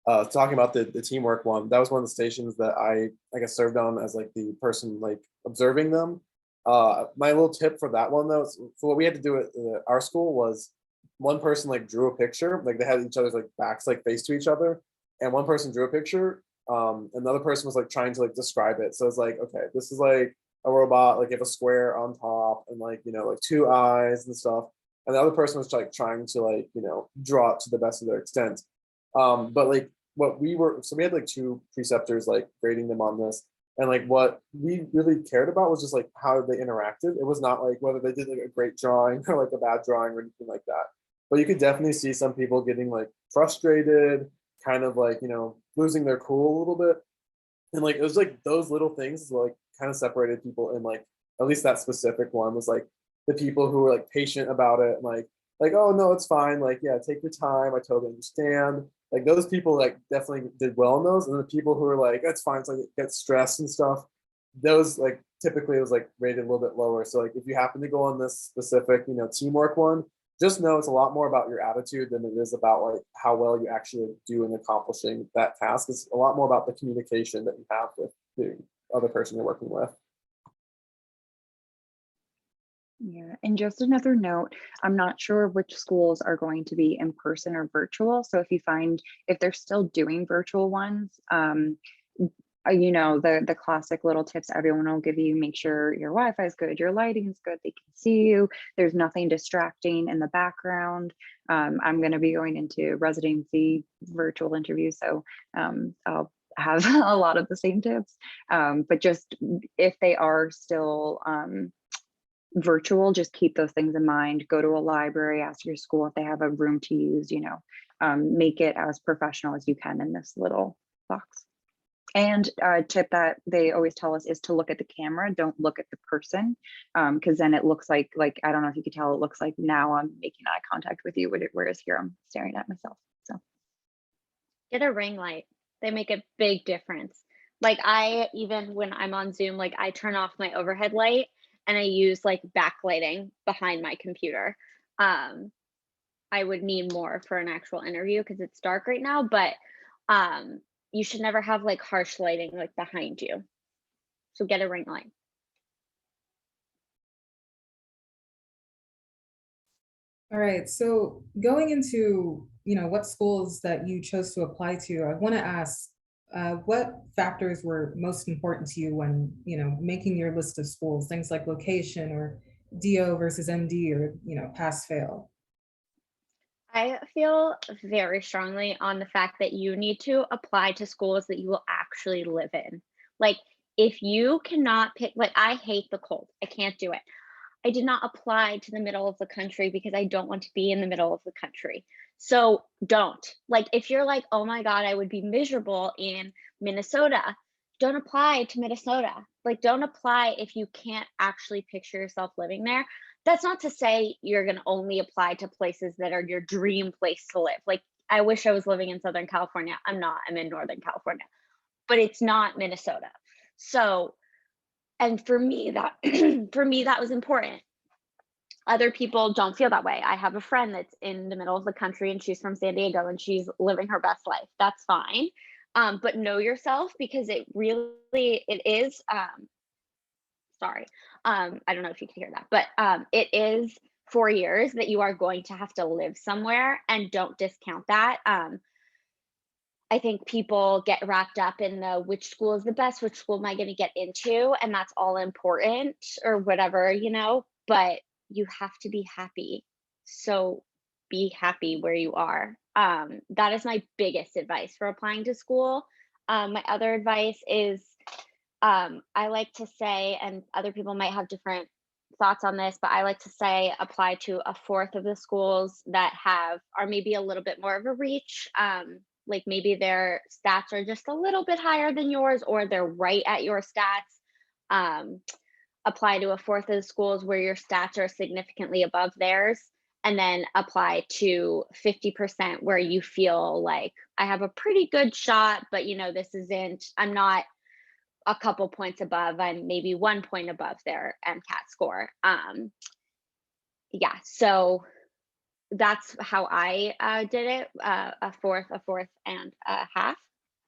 Talking about the teamwork one, that was one of the stations that I guess served on as like the person like observing them. My little tip for that one though, so what we had to do at our school was one person like drew a picture, like they had each other's like backs like face to each other, and one person drew a picture. Another person was like trying to like describe it. So it's like, okay, this is like a robot, like you have a square on top and like, like two eyes and stuff. And the other person was like trying to like, draw it to the best of their extent. But like so we had like two preceptors like grading them on this. And like what we really cared about was just like how they interacted. It was not like whether they did like a great drawing or like a bad drawing or anything like that. But you could definitely see some people getting like frustrated, kind of like, losing their cool a little bit. And like it was like those little things like kind of separated people in like at least that specific one was like the people who were like patient about it and like oh no, it's fine, like yeah, take your time, I totally understand. Like those people like definitely did well in those, and the people who were like that's fine, it's like get stressed and stuff, those like typically it was like rated a little bit lower. So like if you happen to go on this specific teamwork one, just know it's a lot more about your attitude than it is about like how well you actually do in accomplishing that task. It's a lot more about the communication that you have with the other person you're working with. Yeah, and just another note, I'm not sure which schools are going to be in person or virtual. So if they're still doing virtual ones, the classic little tips everyone will give you: make sure your Wi-Fi is good, your lighting is good, they can see you, there's nothing distracting in the background. I'm going to be going into residency virtual interviews, so I'll have a lot of the same tips. But just if they are still virtual, just keep those things in mind. Go to a library, ask your school if they have a room to use, make it as professional as you can in this little box. And a tip that they always tell us is to look at the camera, don't look at the person, because then it looks like I don't know if you could tell, it looks like now I'm making eye contact with you, whereas here I'm staring at myself. So Get a ring light. They make a big difference. Even when I'm on Zoom, like I turn off my overhead light and I use like backlighting behind my computer. I would need more for an actual interview because it's dark right now, but you should never have like harsh lighting like behind you. So get a ring light. All right, so going into what schools that you chose to apply to, I want to ask, what factors were most important to you when, making your list of schools, things like location or DO versus MD or, pass fail? I feel very strongly on the fact that you need to apply to schools that you will actually live in. Like, if you cannot pick, like, I hate the cold, I can't do it. I did not apply to the middle of the country because I don't want to be in the middle of the country. So don't. Like, if you're like, oh my God, I would be miserable in Minnesota, don't apply to Minnesota. Like, don't apply if you can't actually picture yourself living there. That's not to say you're going to only apply to places that are your dream place to live. Like, I wish I was living in Southern California. I'm not, I'm in Northern California, but it's not Minnesota. So, and for me, that for me, that was important. Other people don't feel that way. I have a friend that's in the middle of the country and she's from San Diego and she's living her best life. That's fine. But know yourself, because it is, sorry. I don't know if you can hear that, but it is 4 years that you are going to have to live somewhere, and don't discount that. I think people get wrapped up in the which school is the best, which school am I going to get into, and that's all important or whatever, but you have to be happy. So be happy where you are. That is my biggest advice for applying to school. My other advice is, I like to say, and other people might have different thoughts on this, but I like to say apply to a fourth of the schools that are maybe a little bit more of a reach. Like, maybe their stats are just a little bit higher than yours, or they're right at your stats. Apply to a fourth of the schools where your stats are significantly above theirs, and then apply to 50% where you feel like, I have a pretty good shot, but I'm not a couple points above, I'm maybe 1 point above their MCAT score. Yeah, so that's how I did it, a fourth, and a half.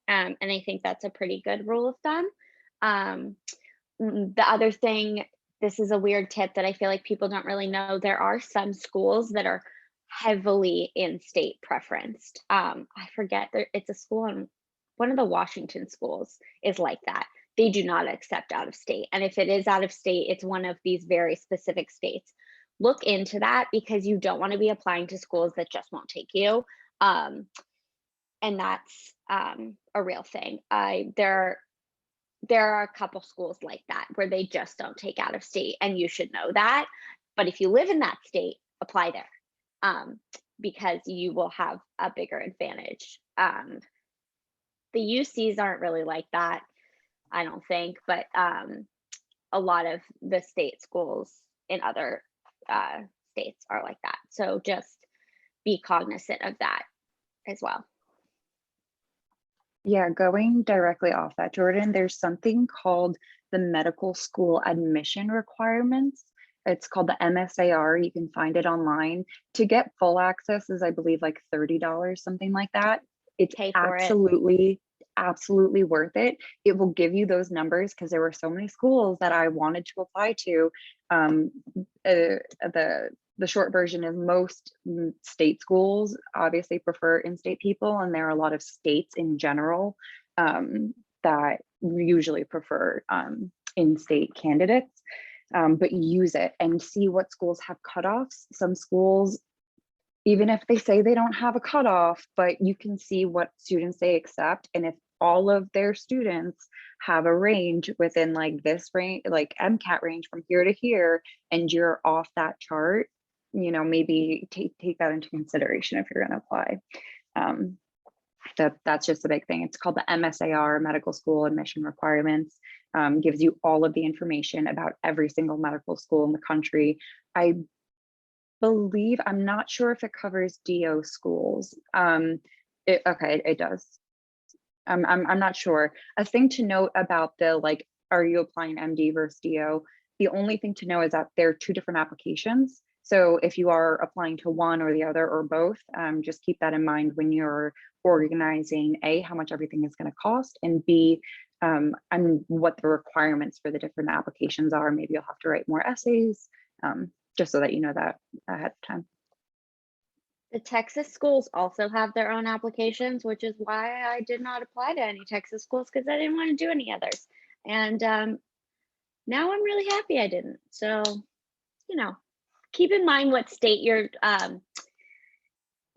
And I think that's a pretty good rule of thumb. The other thing, this is a weird tip that I feel like people don't really know. There are some schools that are heavily in-state preferenced. I forget, it's a school in one of the Washington schools is like that. They do not accept out of state. And if it is out of state, it's one of these very specific states. Look into that, because you don't want to be applying to schools that just won't take you. And that's a real thing. There are a couple schools like that where they just don't take out of state, and you should know that. But if you live in that state, apply there, because you will have a bigger advantage. The UCs aren't really like that, I don't think, but a lot of the state schools in other states are like that. So just be cognizant of that as well. Yeah, going directly off that, Jordan, there's something called the medical school admission requirements. It's called the MSAR. You can find it online. To get full access is, I believe, like $30, something like that. It's absolutely worth it. It will give you those numbers, because there were so many schools that I wanted to apply to. The short version is most state schools obviously prefer in-state people, and there are a lot of states in general that usually prefer in-state candidates. But use it and see what schools have cutoffs. Some schools, even if they say they don't have a cutoff, but you can see what students they accept. And if all of their students have a range within like this range, like MCAT range from here to here, and you're off that chart, maybe take that into consideration if you're going to apply. That's just a big thing. It's called the MSAR, Medical School Admission Requirements. Gives you all of the information about every single medical school in the country. I believe, I'm not sure if it covers DO schools. It does. I'm not sure. A thing to note about are you applying MD versus DO? The only thing to know is that they're two different applications. So if you are applying to one or the other or both, just keep that in mind when you're organizing A, how much everything is going to cost, and B, and what the requirements for the different applications are. Maybe you'll have to write more essays, just so that you know that ahead of time. The Texas schools also have their own applications, which is why I did not apply to any Texas schools because I didn't want to do any others. And now I'm really happy I didn't. So, you know, keep in mind what state you're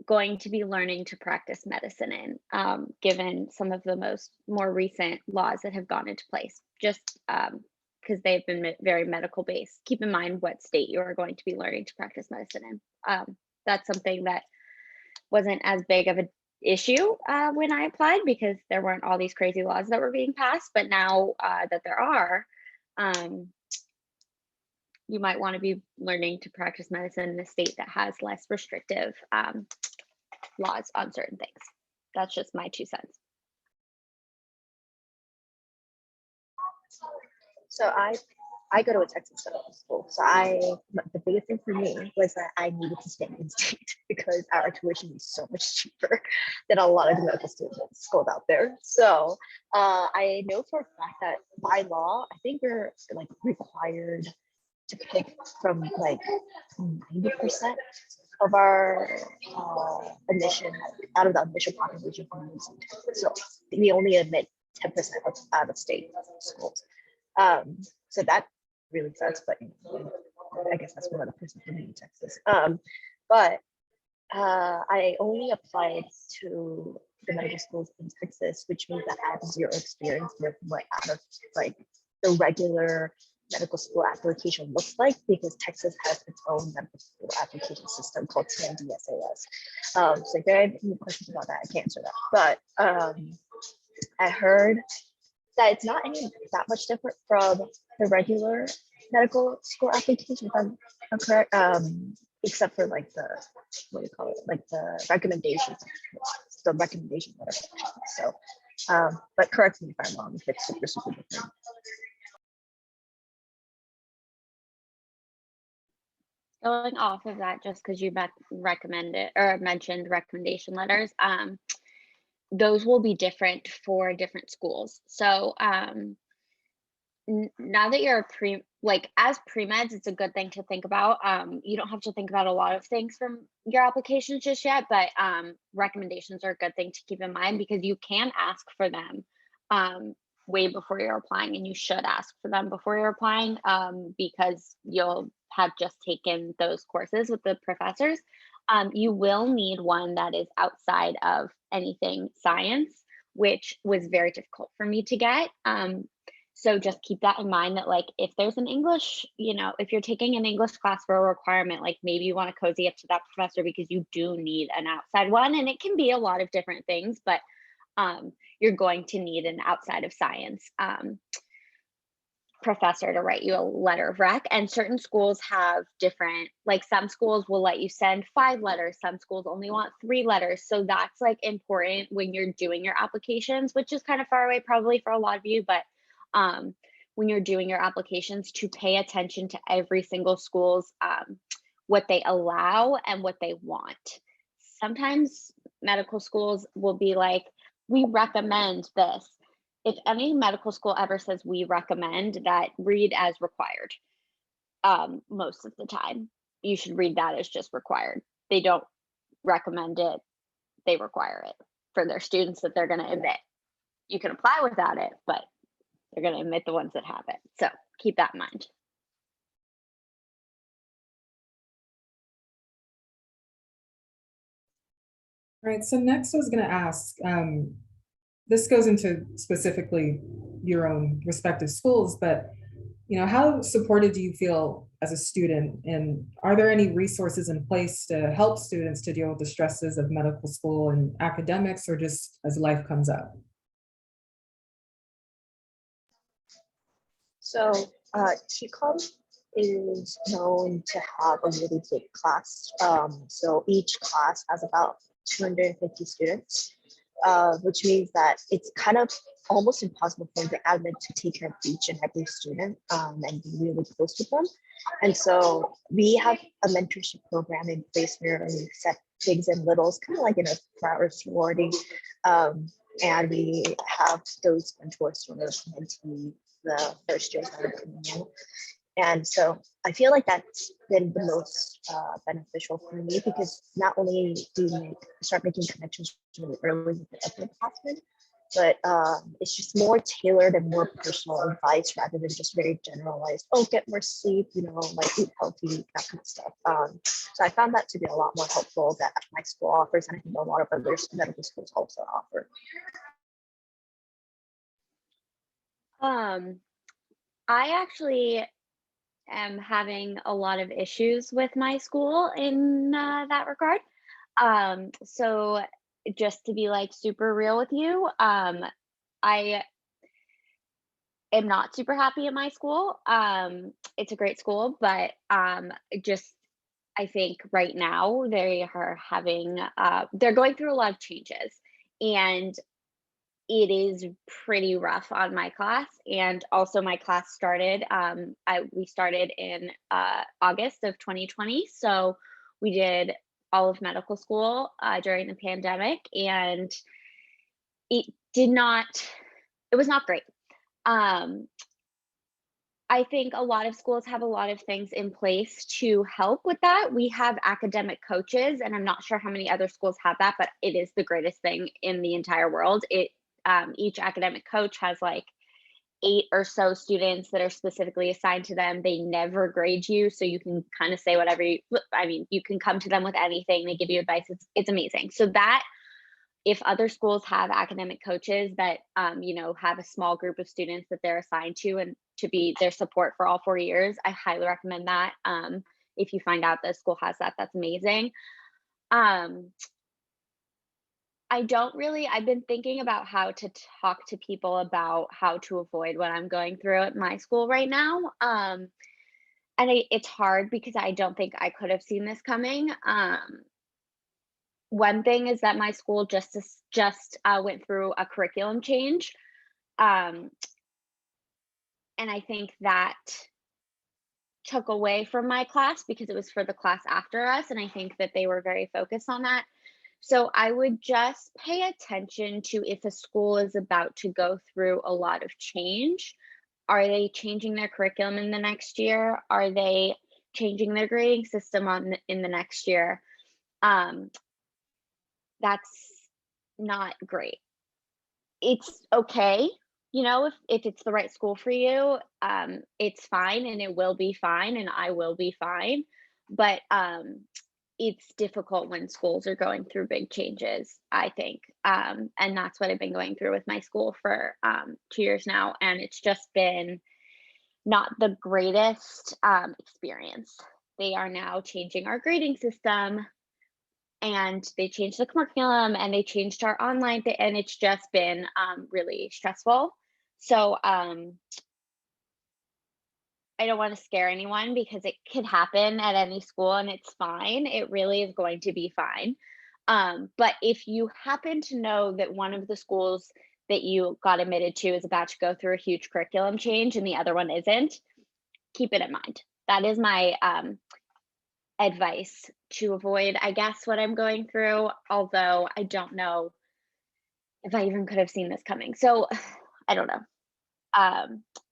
going to be learning to practice medicine in, given some of the more recent laws that have gone into place, just because they've been very medical based. Keep in mind what state you are going to be learning to practice medicine in. That's something that wasn't as big of an issue when I applied because there weren't all these crazy laws that were being passed. But now that there are, you might want to be learning to practice medicine in a state that has less restrictive laws on certain things. That's just my 2 cents. So I go to a Texas school. So the biggest thing for me was that I needed to stay in state because our tuition is so much cheaper than a lot of the medical schools out there. So I know for a fact that by law, I think we're like required to pick from like 90% of our admission out of the admission population from Texas. So we only admit 10% of out of state schools. So that really sucks, but I guess that's one of the person for me in Texas. But I only applied to the medical schools in Texas, which means that I have zero experience with what out of like the regular medical school application looks like, because Texas has its own medical school application system called TNDSAS. So if there are any questions about that, I can answer that. But I heard that it's not that much different from the regular medical school application, if I'm correct, except for like the, what do you call it, like the recommendations, the recommendation letter. So, but correct me if I'm wrong, if it's super different. Going off of that, just because you recommended or mentioned recommendation letters, those will be different for different schools. So now that you're as pre-meds, it's a good thing to think about. You don't have to think about a lot of things from your applications just yet, but recommendations are a good thing to keep in mind, because you can ask for them way before you're applying, and you should ask for them before you're applying, because you'll have just taken those courses with the professors. You will need one that is outside of anything science, which was very difficult for me to get. So just keep that in mind, that like if there's an English, if you're taking an English class for a requirement, like maybe you want to cozy up to that professor, because you do need an outside one, and it can be a lot of different things, but you're going to need an outside of science professor to write you a letter of rec. And certain schools have different, like some schools will let you send 5 letters, some schools only want 3 letters. So that's like important when you're doing your applications, which is kind of far away probably for a lot of you, but when you're doing your applications, to pay attention to every single school's what they allow and what they want. Sometimes medical schools will be like, we recommend this. If any medical school ever says we recommend, that read as required. Most of the time, you should read that as just required. They don't recommend it, they require it for their students that they're going to admit. You can apply without it, but they're going to admit the ones that have it. So keep that in mind. All right, so next I was going to ask, this goes into specifically your own respective schools, but how supported do you feel as a student, and are there any resources in place to help students to deal with the stresses of medical school and academics, or just as life comes up? So TCOM is known to have a really big class. So each class has about 250 students, which means that it's kind of almost impossible for the admin to take care of each and every student and be really close with them. And so we have a mentorship program in place where we set bigs and littles, kind of like in a flower sorority. And we have those mentors sort of mentee the first years that are coming in. And so I feel like that's been the most beneficial for me, because not only do you start making connections really early with the upperclassmen, but it's just more tailored and more personal advice rather than just very generalized, oh, get more sleep, like eat healthy, that kind of stuff. So I found that to be a lot more helpful that my school offers, and I think a lot of other medical schools also offer. I actually am having a lot of issues with my school in that regard. So just to be like super real with you, I am not super happy at my school. It's a great school, but just I think right now they are having they're going through a lot of changes, and it is pretty rough on my class. And also my class started we started in August of 2020, so we did all of medical school during the pandemic, and it was not great. um, I think a lot of schools have a lot of things in place to help with that. We have academic coaches, and I'm not sure how many other schools have that, but it is the greatest thing in the entire world. Each academic coach has like 8 or so students that are specifically assigned to them. They never grade you, so you can kind of say whatever you can come to them with anything. They give you advice. It's amazing. So that, if other schools have academic coaches that have a small group of students that they're assigned to and to be their support for all 4 years, I highly recommend that. If you find out that school has that, that's amazing. I've been thinking about how to talk to people about how to avoid what I'm going through at my school right now. It's hard because I don't think I could have seen this coming. One thing is that my school just went through a curriculum change. And I think that took away from my class because it was for the class after us. And I think that they were very focused on that. So I would just pay attention to if a school is about to go through a lot of change. Are they changing their curriculum in the next year? Are they changing their grading system in the next year? That's not great. It's okay, if it's the right school for you, it's fine, and it will be fine, and I will be fine. But it's difficult when schools are going through big changes, I think. And that's what I've been going through with my school for 2 years now. And it's just been not the greatest experience. They are now changing our grading system, and they changed the curriculum, and they changed our online thing, and it's just been really stressful. So I don't want to scare anyone because it could happen at any school and it's fine. It really is going to be fine. But if you happen to know that one of the schools that you got admitted to is about to go through a huge curriculum change and the other one isn't, keep it in mind. That is my advice to avoid, I guess, what I'm going through, although I don't know if I even could have seen this coming. So I don't know.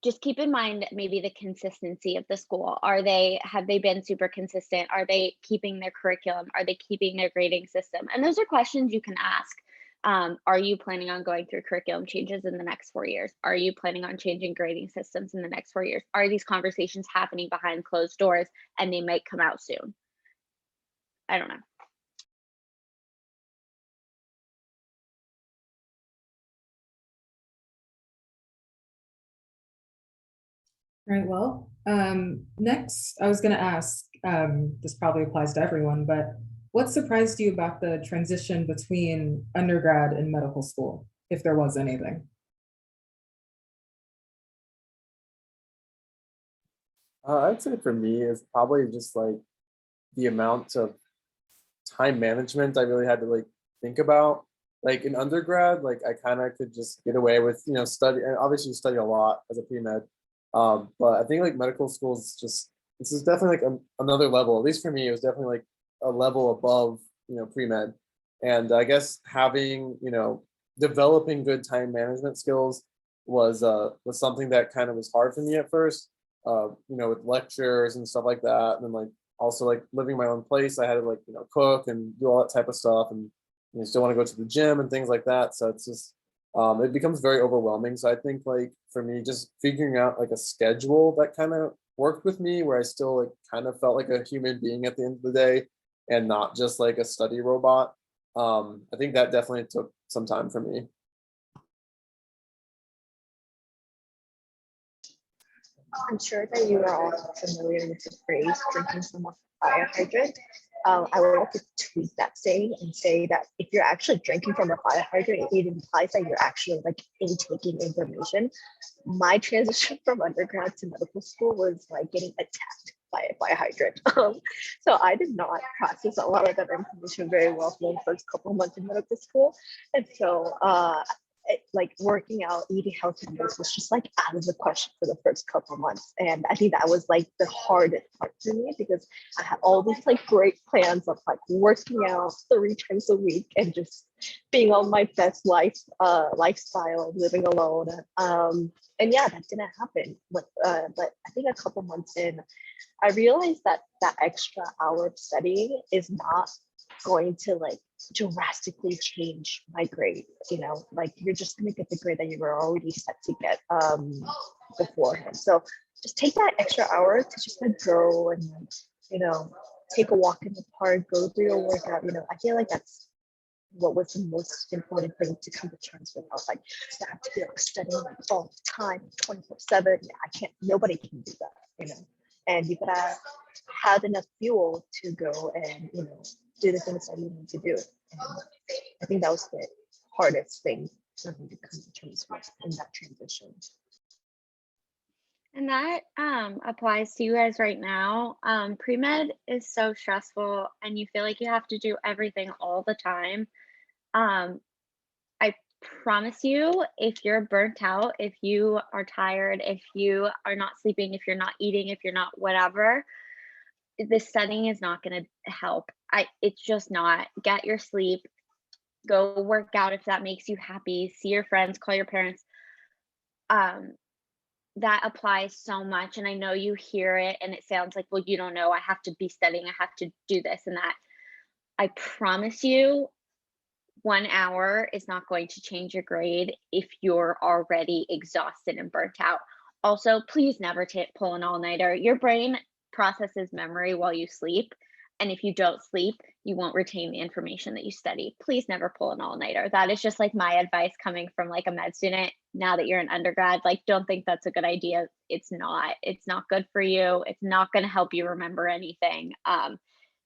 Just keep in mind maybe the consistency of the school. Have they been super consistent? Are they keeping their curriculum? Are they keeping their grading system? And those are questions you can ask. Are you planning on going through curriculum changes in the next 4 years? Are you planning on changing grading systems in the next 4 years? Are these conversations happening behind closed doors and they might come out soon? I don't know. All right, well, next I was going to ask, this probably applies to everyone, but what surprised you about the transition between undergrad and medical school, if there was anything? I'd say for me, it's probably just like the amount of time management I really had to like think about. Like in undergrad, like I kind of could just get away with, study, and obviously you study a lot as a pre-med. But I think like medical school is this is definitely like another level. At least for me, it was definitely like a level above, pre-med. And I guess having, developing good time management skills was something that kind of was hard for me at first. with lectures and stuff like that. And then like also like living my own place, I had to like, cook and do all that type of stuff, and you still want to go to the gym and things like that. So it's just, it becomes very overwhelming. So I think like for me, just figuring out like a schedule that kind of worked with me, where I still like kind of felt like a human being at the end of the day and not just like a study robot. I think that definitely took some time for me. I'm sure that you are all familiar with the phrase drinking from a fire hydrant. I would like to tweak that saying and say that if you're actually drinking from a fire hydrant, it implies that you're actually like intaking information. My transition from undergrad to medical school was like getting attacked by a fire hydrant. So I did not process a lot of that information very well for the first couple of months in medical school. And so like working out, eating healthy meals was just like out of the question for the first couple of months. And I think that was like the hardest part for me, because I had all these like great plans of like working out 3 times a week and just being on my best lifestyle, living alone. And yeah, that didn't happen. But I think a couple months in, I realized that that extra hour of studying is not going to like drastically change my grade. Like you're just going to get the grade that you were already set to get beforehand. So just take that extra hour to just like go and take a walk in the park, go through your workout. I feel like that's what was the most important thing to come to terms with. I was like, I have to be like studying like all the time, 24/7. I can't, nobody can do that, and you gotta have enough fuel to go and do the things that you need to do. And I think that was the hardest thing for me to come to terms with in that transition. And that applies to you guys right now. Pre-med is so stressful and you feel like you have to do everything all the time. I promise you, if you're burnt out, if you are tired, if you are not sleeping, if you're not eating, if you're not whatever, the studying is not going to help. It's just not. Get your sleep, go work out if that makes you happy, see your friends, call your parents. That applies so much. And I know you hear it and it sounds like, well, you don't know, I have to be studying, I have to do this and that. I promise you, 1 hour is not going to change your grade if you're already exhausted and burnt out. Also, please never pull an all-nighter. Your brain processes memory while you sleep. And if you don't sleep, you won't retain the information that you study. Please never pull an all-nighter. That is just like my advice coming from like a med student. Now that you're an undergrad, like don't think that's a good idea. It's not good for you. It's not going to help you remember anything.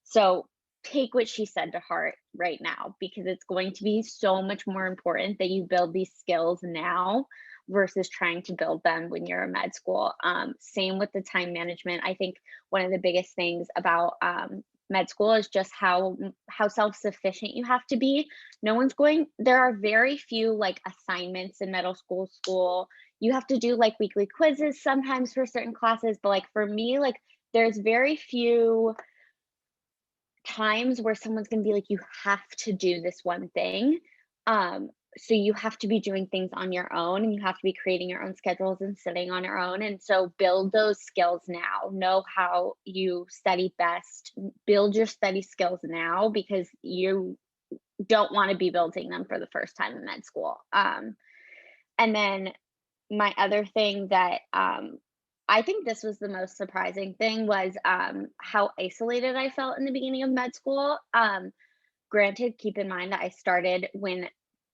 So take what she said to heart right now, because it's going to be so much more important that you build these skills now versus trying to build them when you're in med school. Same with the time management. I think one of the biggest things about med school is just how self-sufficient you have to be. There are very few like assignments in middle school. You have to do like weekly quizzes sometimes for certain classes, but like for me, like there's very few times where someone's going to be like, you have to do this one thing. So you have to be doing things on your own, and you have to be creating your own schedules and sitting on your own. And so build those skills now. Know how you study best. Build your study skills now, because you don't want to be building them for the first time in med school. And then my other thing that I think this was the most surprising thing was how isolated I felt in the beginning of med school. Granted, keep in mind that I started when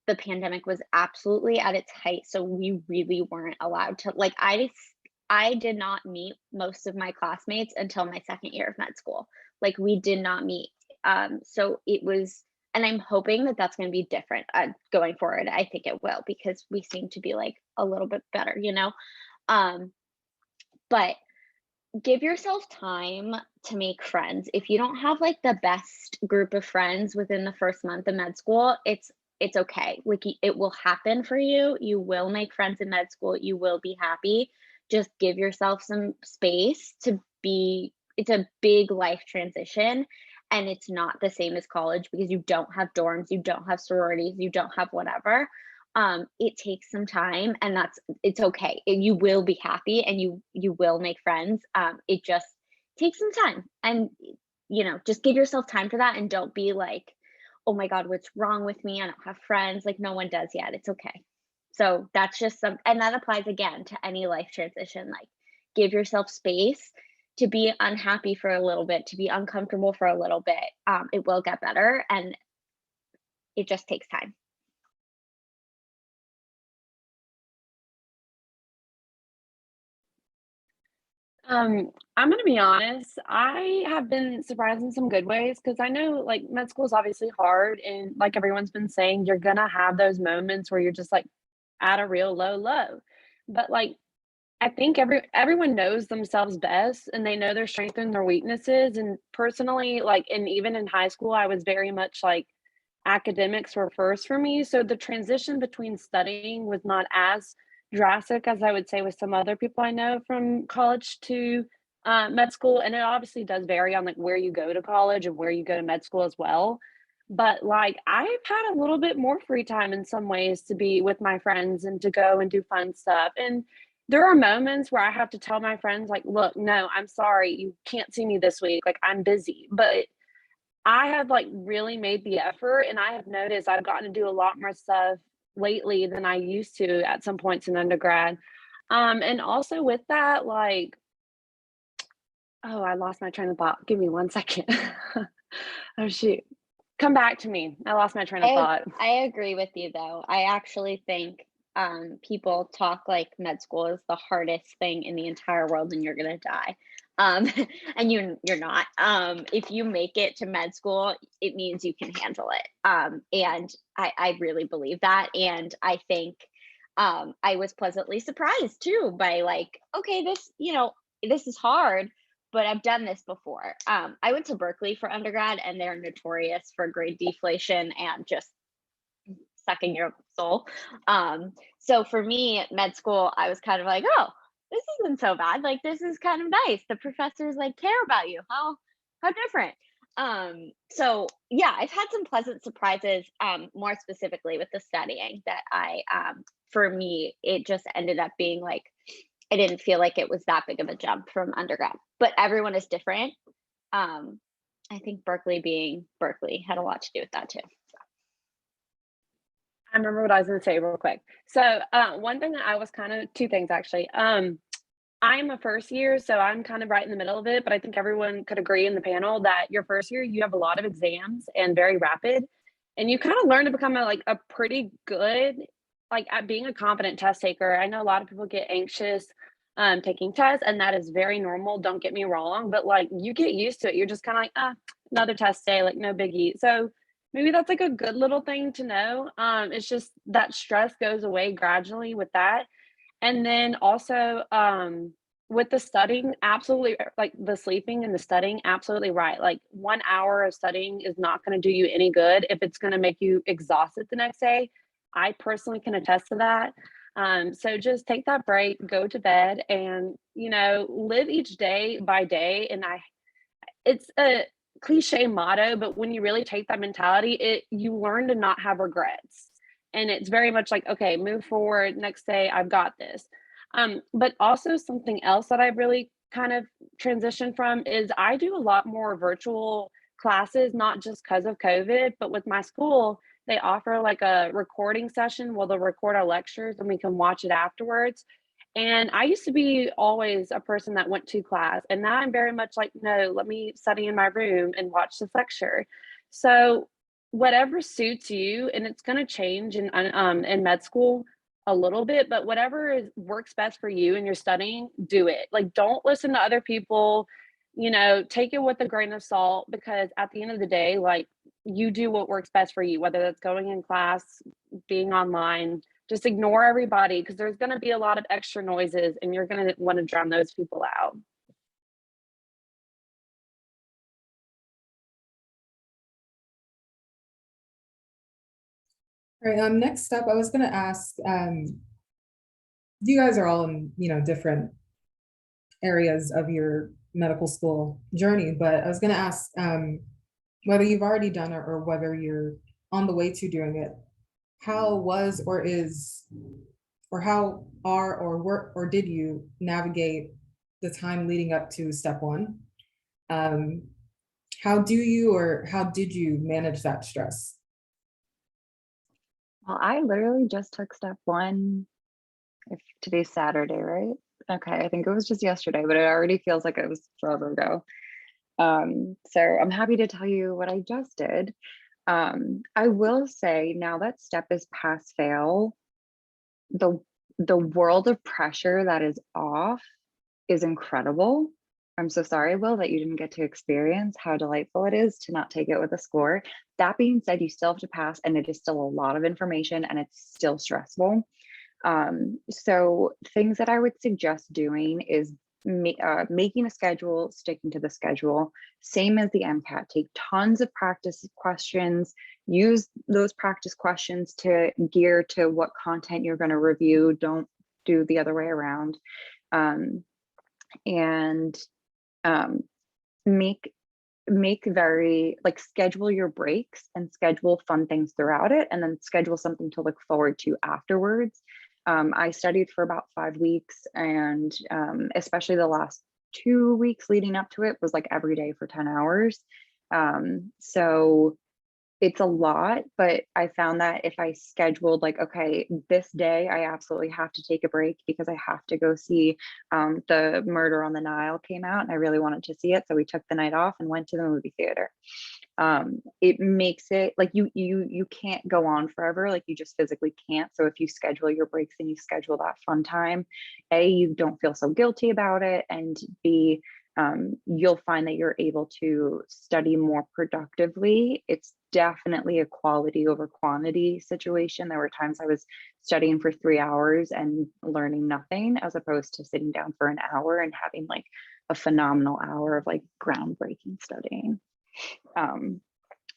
the pandemic was absolutely at its height. So we really weren't allowed to, like, I did not meet most of my classmates until my second year of med school. Like we did not meet. So it was, and I'm hoping that that's going to be different going forward. I think it will, because we seem to be like a little bit better, but give yourself time to make friends. If you don't have like the best group of friends within the first month of med school, it's okay. Like it will happen for you. You will make friends in med school. You will be happy. Just give yourself some space it's a big life transition, and it's not the same as college because you don't have dorms, you don't have sororities, you don't have whatever. It takes some time, and it's okay. You will be happy, and you will make friends. It just takes some time, and just give yourself time for that, and don't be like, oh my God, what's wrong with me? I don't have friends. Like, no one does yet. It's okay. So that's just and that applies again to any life transition. Like, give yourself space to be unhappy for a little bit, to be uncomfortable for a little bit. It will get better, and it just takes time. I'm gonna be honest. I have been surprised in some good ways because I know like med school is obviously hard, and like everyone's been saying, you're gonna have those moments where you're just like at a real low. But like I think everyone knows themselves best, and they know their strengths and their weaknesses. And personally, like, and even in high school, I was very much like academics were first for me. So the transition between studying was not as drastic as I would say with some other people I know from college to med school. And it obviously does vary on like where you go to college and where you go to med school as well. But like I've had a little bit more free time in some ways to be with my friends and to go and do fun stuff. And there are moments where I have to tell my friends, like, look, no, I'm sorry, you can't see me this week. Like, I'm busy. But I have like really made the effort, and I have noticed I've gotten to do a lot more stuff lately than I used to at some points in undergrad. And also with that, like, oh, I lost my train of thought. Give me 1 second. Oh shoot. Come back to me. I lost my train of thought. I agree with you though. I actually think people talk like med school is the hardest thing in the entire world and you're gonna die. And you're not. If you make it to med school, it means you can handle it. And I really believe that. And I think I was pleasantly surprised too by like, okay, this is hard, but I've done this before. I went to Berkeley for undergrad, and they're notorious for grade deflation and just sucking your soul. So for me at med school, I was kind of like, oh, this isn't so bad. Like, this is kind of nice. The professors like care about you. How different. So yeah, I've had some pleasant surprises, more specifically with the studying that for me, it just ended up being like, I didn't feel like it was that big of a jump from undergrad, but everyone is different. I think Berkeley being Berkeley had a lot to do with that too. I remember what I was going to say real quick. So one thing that I was two things actually. I'm a first year, so I'm kind of right in the middle of it, but I think everyone could agree in the panel that your first year, you have a lot of exams and very rapid, and you kind of learn to become a pretty good, like at being a confident test taker. I know a lot of people get anxious taking tests, and that is very normal. Don't get me wrong, but like you get used to it. You're just kind of like, another test day, like no biggie. So maybe that's like a good little thing to know. It's just that stress goes away gradually with that. And then also with the studying, absolutely, like the sleeping and the studying, absolutely right. Like 1 hour of studying is not going to do you any good if it's going to make you exhausted the next day. I personally can attest to that. So just take that break, go to bed, and live each day by day. And it's a cliche motto, but when you really take that mentality, you learn to not have regrets. And it's very much like, okay, move forward, next day, I've got this. But also something else that I've really kind of transitioned from is I do a lot more virtual classes, not just because of COVID, but with my school, they offer like a recording session where they'll record our lectures and we can watch it afterwards. And I used to be always a person that went to class, and now I'm very much like, no, let me study in my room and watch this lecture. So whatever suits you, and it's going to change in med school a little bit, but whatever works best for you and you're studying, do it. Like, don't listen to other people, take it with a grain of salt, because at the end of the day, like, you do what works best for you, whether that's going in class, being online. Just ignore everybody, because there's going to be a lot of extra noises and you're going to want to drown those people out. All right, next up, I was going to ask, you guys are all in, different areas of your medical school journey, but I was going to ask whether you've already done it or whether you're on the way to doing it. how was or is, or how are or were or did you navigate the time leading up to step one? How do you or how did you manage that stress? Well, I literally just took step one. If today's Saturday, right? Okay, I think it was just yesterday, but it already feels like it was forever ago. So I'm happy to tell you what I just did. I will say now that step is pass fail, the world of pressure that is off is incredible. I'm so sorry, Will, that you didn't get to experience how delightful it is to not take it with a score. That being said, you still have to pass, and it is still a lot of information and it's still stressful. So things that I would suggest doing is making a schedule, sticking to the schedule, same as the MCAT. Take tons of practice questions, use those practice questions to gear to what content you're going to review. Don't do the other way around. And make very like schedule your breaks and schedule fun things throughout it, and then schedule something to look forward to afterwards. I studied for about 5 weeks, and especially the last 2 weeks leading up to it was like every day for 10 hours. So it's a lot, but I found that if I scheduled like, okay, this day I absolutely have to take a break because I have to go see the Murder on the Nile came out and I really wanted to see it. So we took the night off and went to the movie theater. It makes it like you can't go on forever, like you just physically can't. So if you schedule your breaks and you schedule that fun time, A, you don't feel so guilty about it, and B, you'll find that you're able to study more productively. It's definitely a quality over quantity situation. There were times I was studying for 3 hours and learning nothing, as opposed to sitting down for an hour and having like a phenomenal hour of like groundbreaking studying.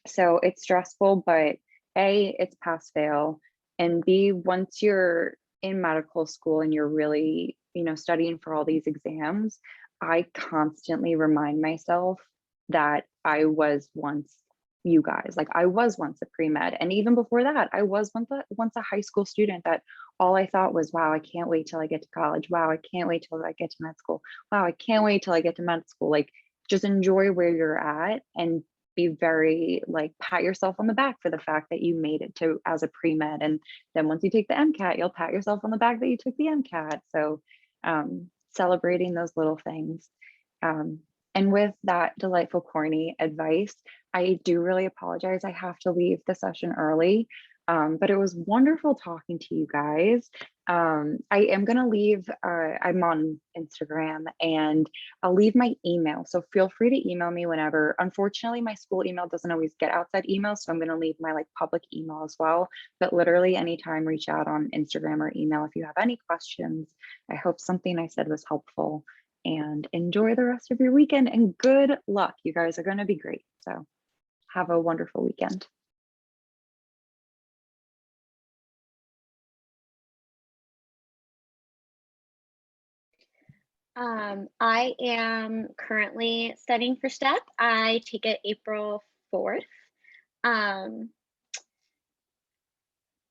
So it's stressful, but A, it's pass fail, and B, once you're in medical school and you're really, studying for all these exams, I constantly remind myself that I was once you guys. Like I was once a pre-med, and even before that, I was once a high school student that all I thought was, wow, I can't wait till I get to college. Wow, I can't wait till I get to med school. Wow, I can't wait till I get to med school. Like just enjoy where you're at and be very like pat yourself on the back for the fact that you made it to as a pre-med. And then once you take the MCAT, you'll pat yourself on the back that you took the MCAT. So celebrating those little things. And with that delightful corny advice, I do really apologize. I have to leave the session early, but it was wonderful talking to you guys. I am going to leave, I'm on Instagram, and I'll leave my email. So feel free to email me whenever. Unfortunately, my school email doesn't always get outside emails, so I'm going to leave my like public email as well. But literally anytime, reach out on Instagram or email if you have any questions. I hope something I said was helpful, and enjoy the rest of your weekend and good luck. You guys are going to be great. So have a wonderful weekend. I am currently studying for STEP. I take it April 4th.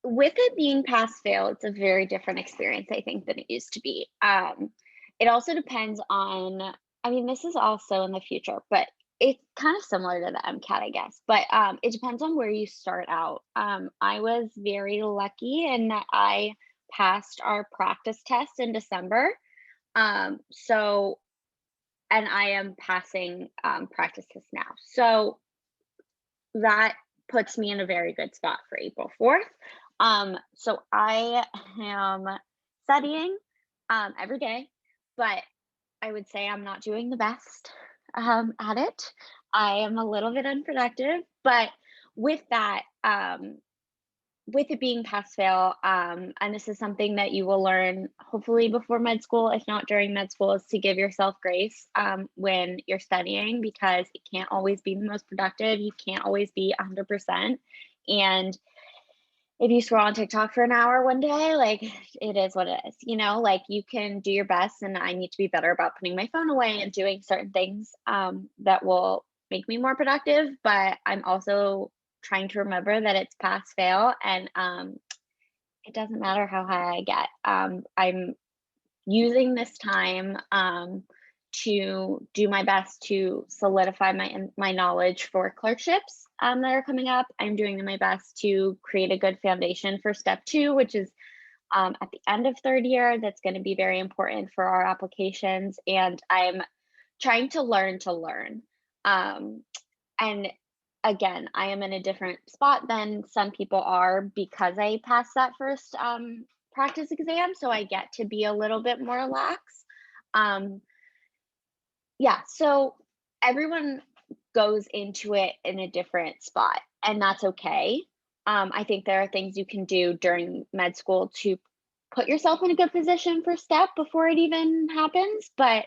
With it being pass fail, it's a very different experience, I think, than it used to be. It also depends on, I mean, this is also in the future, but it's kind of similar to the MCAT, I guess, but it depends on where you start out. I was very lucky in that I passed our practice test in December. So, and I am passing practice tests now. So that puts me in a very good spot for April 4th. So I am studying every day, but I would say I'm not doing the best at it. I am a little bit unproductive, but with that, with it being pass fail, and this is something that you will learn hopefully before med school, if not during med school, is to give yourself grace when you're studying, because it can't always be the most productive. You can't always be 100%. And if you scroll on TikTok for an hour one day, like it is what it is, like you can do your best. And I need to be better about putting my phone away and doing certain things that will make me more productive. But I'm also trying to remember that it's pass fail, and it doesn't matter how high I get. I'm using this time to do my best to solidify my knowledge for clerkships that are coming up. I'm doing my best to create a good foundation for step 2, which is at the end of 3rd year. That's going to be very important for our applications, and I'm trying to learn to learn. And again, I am in a different spot than some people are because I passed that first practice exam, so I get to be a little bit more lax. Yeah, so everyone goes into it in a different spot, and that's okay. I think there are things you can do during med school to put yourself in a good position for step before it even happens, but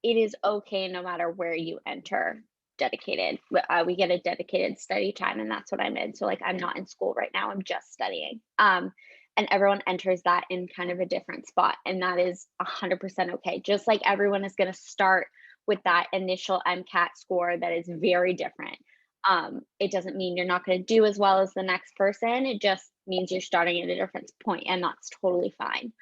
it is okay no matter where you enter dedicated. We get a dedicated study time, and that's what I'm in. So like, I'm not in school right now, I'm just studying. And everyone enters that in kind of a different spot, and that is 100% okay. Just like everyone is going to start with that initial MCAT score that is very different. It doesn't mean you're not going to do as well as the next person. It just means you're starting at a different point, and that's totally fine.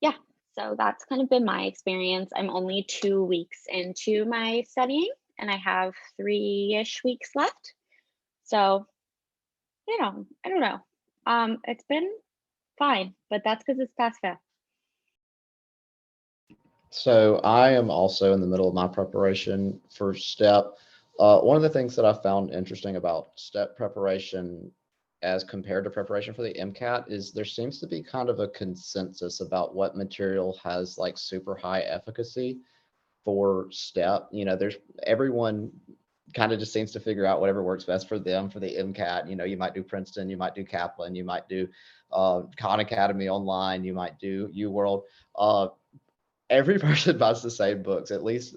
Yeah, so that's kind of been my experience. I'm only 2 weeks into my studying, and I have 3-ish weeks left. So, I don't know. It's been fine, but that's because it's pass fail. So I am also in the middle of my preparation for STEP. One of the things that I found interesting about STEP preparation as compared to preparation for the MCAT is there seems to be kind of a consensus about what material has like super high efficacy for STEP. There's everyone kind of just seems to figure out whatever works best for them for the MCAT. You might do Princeton, you might do Kaplan, you might do Khan Academy online, you might do UWorld. Every person buys the same books, at least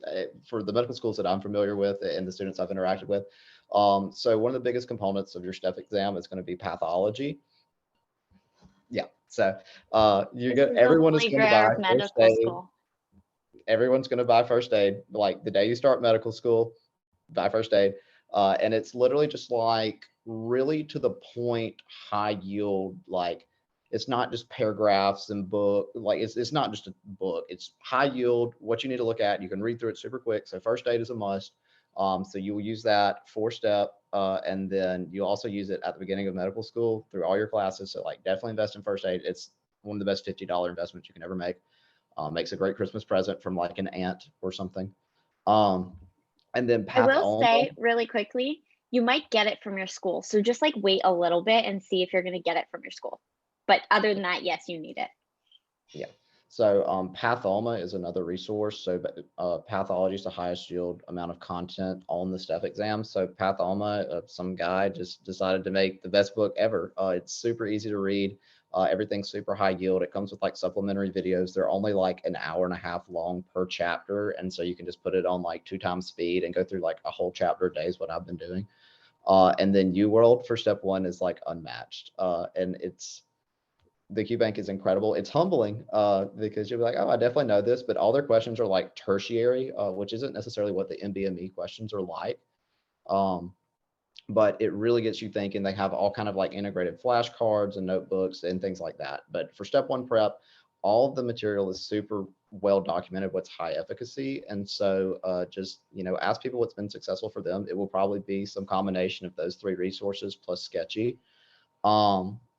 for the medical schools that I'm familiar with and the students I've interacted with. So one of the biggest components of your STEP exam is going to be pathology. Yeah. So everyone is going to buy first aid. Everyone's going to buy first aid. Like the day you start medical school, buy first aid. And it's literally just like really to the point, high yield, like it's not just paragraphs and book, like it's not just a book, it's high yield, what you need to look at. You can read through it super quick. So first aid is a must. So you will use that for STEP, and then you also use it at the beginning of medical school through all your classes. So like definitely invest in first aid. It's one of the best $50 investments you can ever make. Makes a great Christmas present from like an aunt or something. And then I will say really quickly, you might get it from your school. So just like wait a little bit and see if you're going to get it from your school. But other than that, yes, you need it. Yeah. So Patholma is another resource. So pathology is the highest yield amount of content on the STEP exam. So Patholma, some guy just decided to make the best book ever. It's super easy to read. Everything's super high yield. It comes with like supplementary videos. They're only like an hour and a half long per chapter. And so you can just put it on like 2 times speed and go through like a whole chapter a day is what I've been doing. And then UWorld for step 1 is like unmatched. And the QBank is incredible. It's humbling because you'll be like, oh, I definitely know this, but all their questions are like tertiary, which isn't necessarily what the MBME questions are like. But it really gets you thinking. They have all kind of like integrated flashcards and notebooks and things like that. But for step 1 prep, all of the material is super well documented what's high efficacy. And so just, ask people what's been successful for them. It will probably be some combination of those 3 resources plus Sketchy.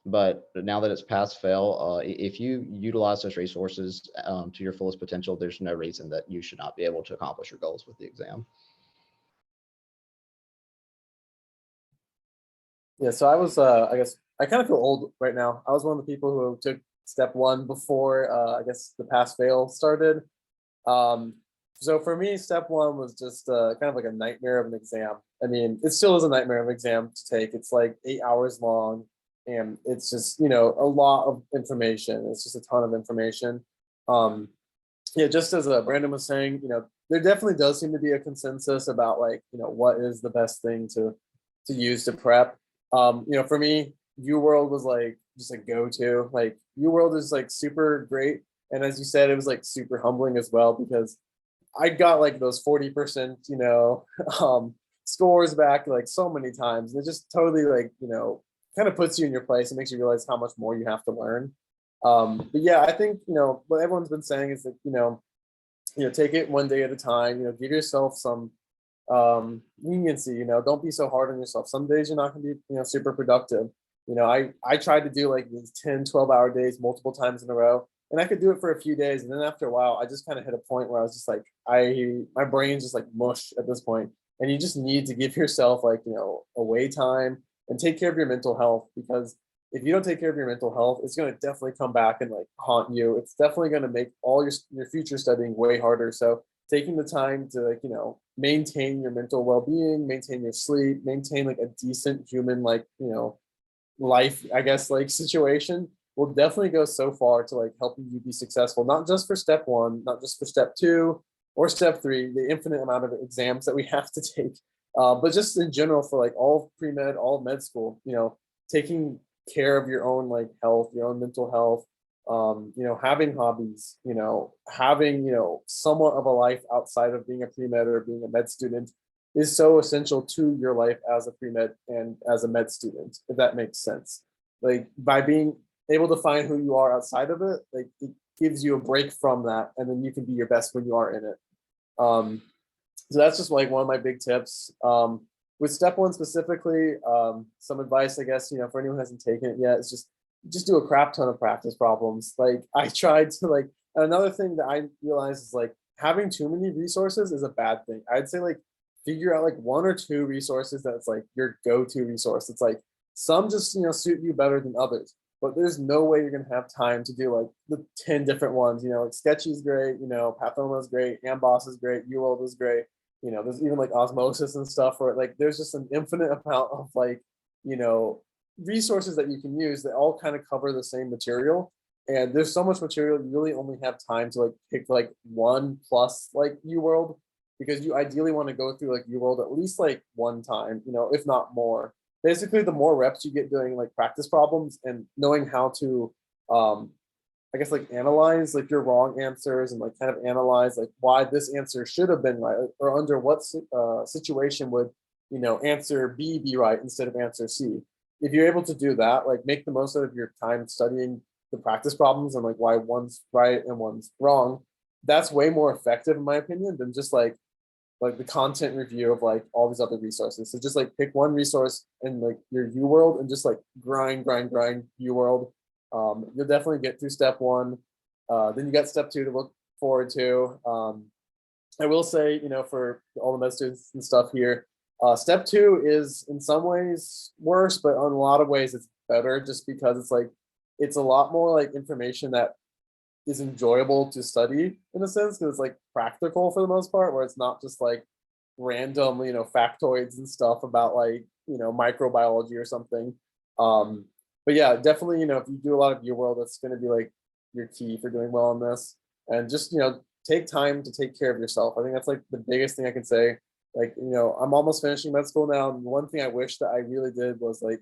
But now that it's pass fail, if you utilize those resources to your fullest potential, there's no reason that you should not be able to accomplish your goals with the exam. Yeah, so I was, I guess, I kind of feel old right now. I was one of the people who took step 1 before, I guess, the pass fail started. So for me, step 1 was just kind of like a nightmare of an exam. I mean, it still is a nightmare of an exam to take. It's like 8 hours long. And it's just, a lot of information. It's just a ton of information. Yeah, just as Brandon was saying, there definitely does seem to be a consensus about like, what is the best thing to use to prep. For me, UWorld was like just a go-to. Like UWorld is like super great. And as you said, it was like super humbling as well because I got like those 40%, scores back like so many times. And it just totally like, kind of puts you in your place and makes you realize how much more you have to learn. But yeah, I think, what everyone's been saying is that, take it one day at a time, give yourself some leniency, don't be so hard on yourself. Some days you're not going to be, super productive. I tried to do like these 10-12 hour days multiple times in a row, and I could do it for a few days. And then after a while, I just kind of hit a point where I was just like, my brain's just like mush at this point. And you just need to give yourself like, away time and take care of your mental health, because if you don't take care of your mental health, it's going to definitely come back and like haunt you. It's definitely going to make all your future studying way harder. So taking the time to like, maintain your mental well-being, maintain your sleep, maintain like a decent human, like, life, I guess, like situation will definitely go so far to like helping you be successful, not just for step one, not just for step two or step three, the infinite amount of exams that we have to take, but just in general for like all pre-med, all med school, taking care of your own like health, your own mental health, having hobbies, having, somewhat of a life outside of being a pre-med or being a med student is so essential to your life as a pre-med and as a med student, if that makes sense. Like by being able to find who you are outside of it, like it gives you a break from that, and then you can be your best when you are in it. So that's just like one of my big tips. With step one specifically, some advice, I guess, for anyone who hasn't taken it yet, is just do a crap ton of practice problems. Like I tried to like, another thing that I realized is like having too many resources is a bad thing. I'd say like figure out like one or two resources that's like your go-to resource. It's like some just, suit you better than others, but there's no way you're going to have time to do like the 10 different ones. Like Sketchy is great, Pathoma is great, Amboss is great, UWorld is great. There's even like osmosis and stuff where like there's just an infinite amount of like, resources that you can use that all kind of cover the same material. And there's so much material, you really only have time to like pick like one plus like UWorld, because you ideally want to go through like UWorld at least like one time, if not more. Basically, the more reps you get doing like practice problems and knowing how to, I guess, like analyze like your wrong answers and like kind of analyze like why this answer should have been right, or under what situation would, answer B be right instead of answer C. If you're able to do that, like make the most out of your time studying the practice problems and like why one's right and one's wrong, that's way more effective in my opinion than just like the content review of like all these other resources. So just like pick one resource in like your UWorld and just like grind UWorld. You'll definitely get through step one. Then you got step two to look forward to. I will say, for all the med students and stuff here, step two is in some ways worse, but on a lot of ways it's better, just because it's like it's a lot more like information that is enjoyable to study in a sense, because it's like practical for the most part, where it's not just like random, factoids and stuff about like, microbiology or something. But yeah, definitely, if you do a lot of UWorld, that's going to be like your key for doing well in this. And just, take time to take care of yourself. I think that's like the biggest thing I can say. Like, I'm almost finishing med school now, and one thing I wish that I really did was like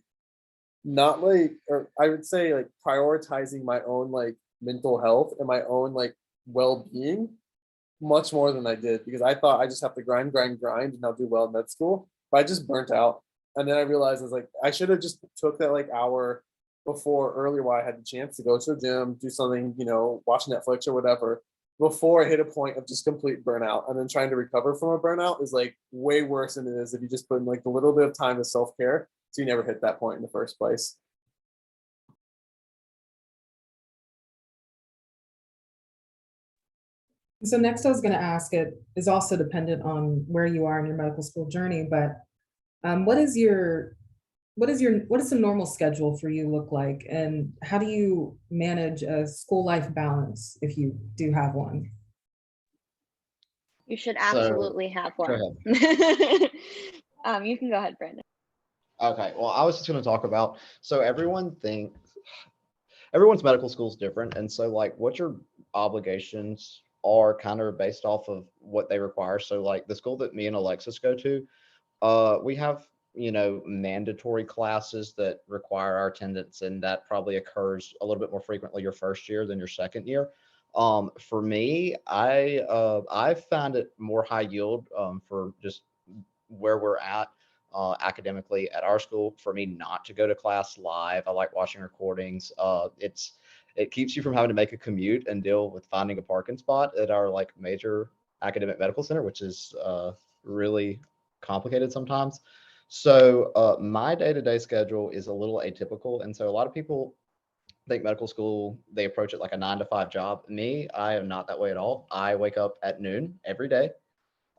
not like, or I would say like prioritizing my own like mental health and my own like well-being much more than I did, because I thought I just have to grind and I'll do well in med school, but I just burnt out. And then I realized I was like, I should have just took that like hour before earlier while I had the chance to go to the gym, do something, watch Netflix or whatever, before I hit a point of just complete burnout. And then trying to recover from a burnout is like way worse than it is if you just put in like a little bit of time to self-care, so you never hit that point in the first place. So next I was going to ask, it is also dependent on where you are in your medical school journey, but what does the normal schedule for you look like, and how do you manage a school life balance if you do have one? You should So, absolutely have go one. You can go ahead, Brandon. Okay, well, I was just going to talk about, so everyone's medical school is different. And so like what your obligations are kind of based off of what they require. So like the school that me and Alexis go to, we have, mandatory classes that require our attendance, and that probably occurs a little bit more frequently your first year than your second year. For me, I find it more high yield for just where we're at. academically at our school for me not to go to class live. I like watching recordings. It keeps you from having to make a commute and deal with finding a parking spot at our like major academic medical center, which is really complicated sometimes. So my day-to-day schedule is a little atypical. And so a lot of people think medical school, they approach it like a 9 to 5 job. Me, I am not that way at all. I wake up at noon every day.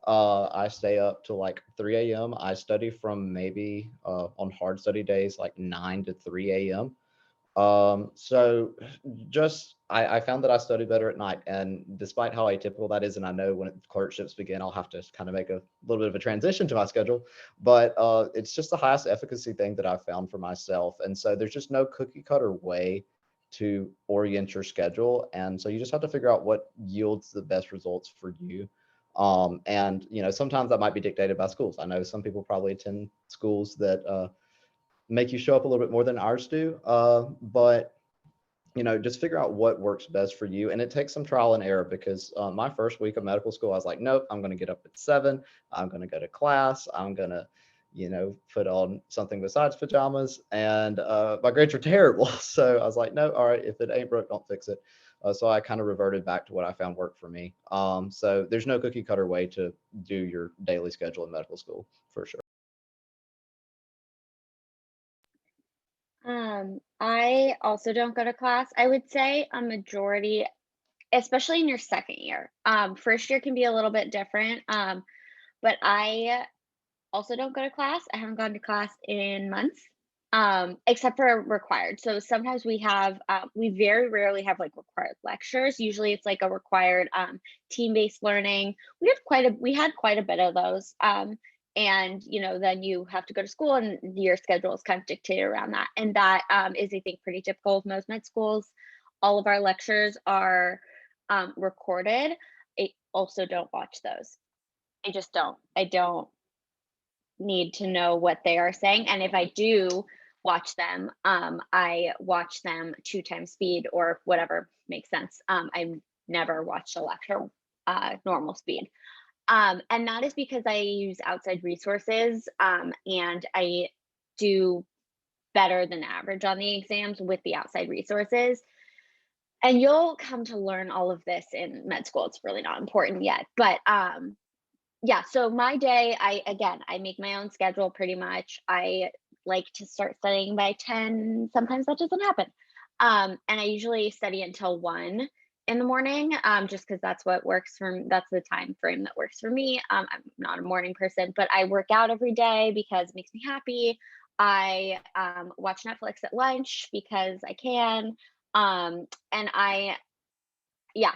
I stay up till like 3 a.m. I study from maybe on hard study days, like 9 to 3 a.m. So just I found that I study better at night, and despite how atypical that is, and I know when clerkships begin, I'll have to kind of make a little bit of a transition to my schedule, but it's just the highest efficacy thing that I've found for myself. And so there's just no cookie cutter way to orient your schedule, and so you just have to figure out what yields the best results for you. And you know, sometimes that might be dictated by schools. I know some people probably attend schools that make you show up a little bit more than ours do. But you know, just figure out what works best for you. And it takes some trial and error, because my first week of medical school, I was like, nope, I'm going to get up at 7. I'm going to go to class. I'm going to, you know, put on something besides pajamas. And my grades were terrible. So I was like, no, all right, if it ain't broke, don't fix it. So I kind of reverted back to what I found worked for me. So there's no cookie cutter way to do your daily schedule in medical school, for sure. I also don't go to class. I would say a majority, especially in your second year. First year can be a little bit different. But I also don't go to class. I haven't gone to class in months, except for required. So sometimes we very rarely have like required lectures. Usually it's like a required team-based learning. We had quite a bit of those. And you know, then you have to go to school, and your schedule is kind of dictated around that. And that is, I think, pretty typical of most med schools. All of our lectures are recorded. I also don't watch those. I just don't. I don't need to know what they are saying. And if I do watch them, I watch them 2 times speed or whatever makes sense. I never watched a lecture normal speed. And that is because I use outside resources, and I do better than average on the exams with the outside resources. And you'll come to learn all of this in med school. It's really not important yet. But yeah, so my day, I make my own schedule pretty much. I like to start studying by 10. Sometimes that doesn't happen. And I usually study until 1 in the morning, just because that's what works that's the time frame that works for me. I'm not a morning person, but I work out every day because it makes me happy. I watch Netflix at lunch because I can. And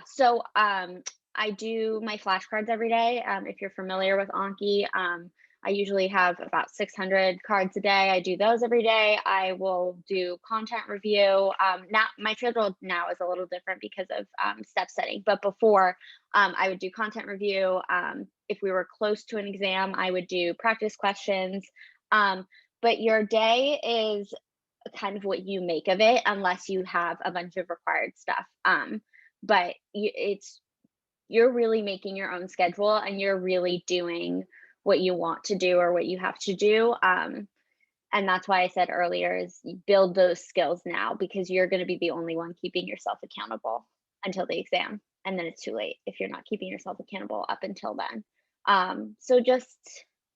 so I do my flashcards every day. If you're familiar with Anki, I usually have about 600 cards a day. I do those every day. I will do content review. Now my schedule now is a little different because of step setting, but before I would do content review. If we were close to an exam, I would do practice questions. But your day is kind of what you make of it, unless you have a bunch of required stuff. But you're really making your own schedule, and you're really doing what you want to do or what you have to do. And that's why I said earlier is you build those skills now, because you're going to be the only one keeping yourself accountable until the exam. And then it's too late if you're not keeping yourself accountable up until then. So just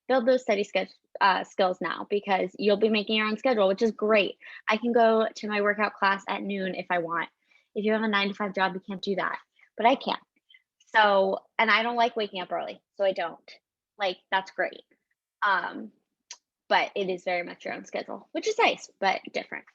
build those study skills now, because you'll be making your own schedule, which is great. I can go to my workout class at noon if I want. If you have a 9 to 5 job, you can't do that, but I can. So, and I don't like waking up early, so I don't. Like, that's great. But it is very much your own schedule, which is nice, but different.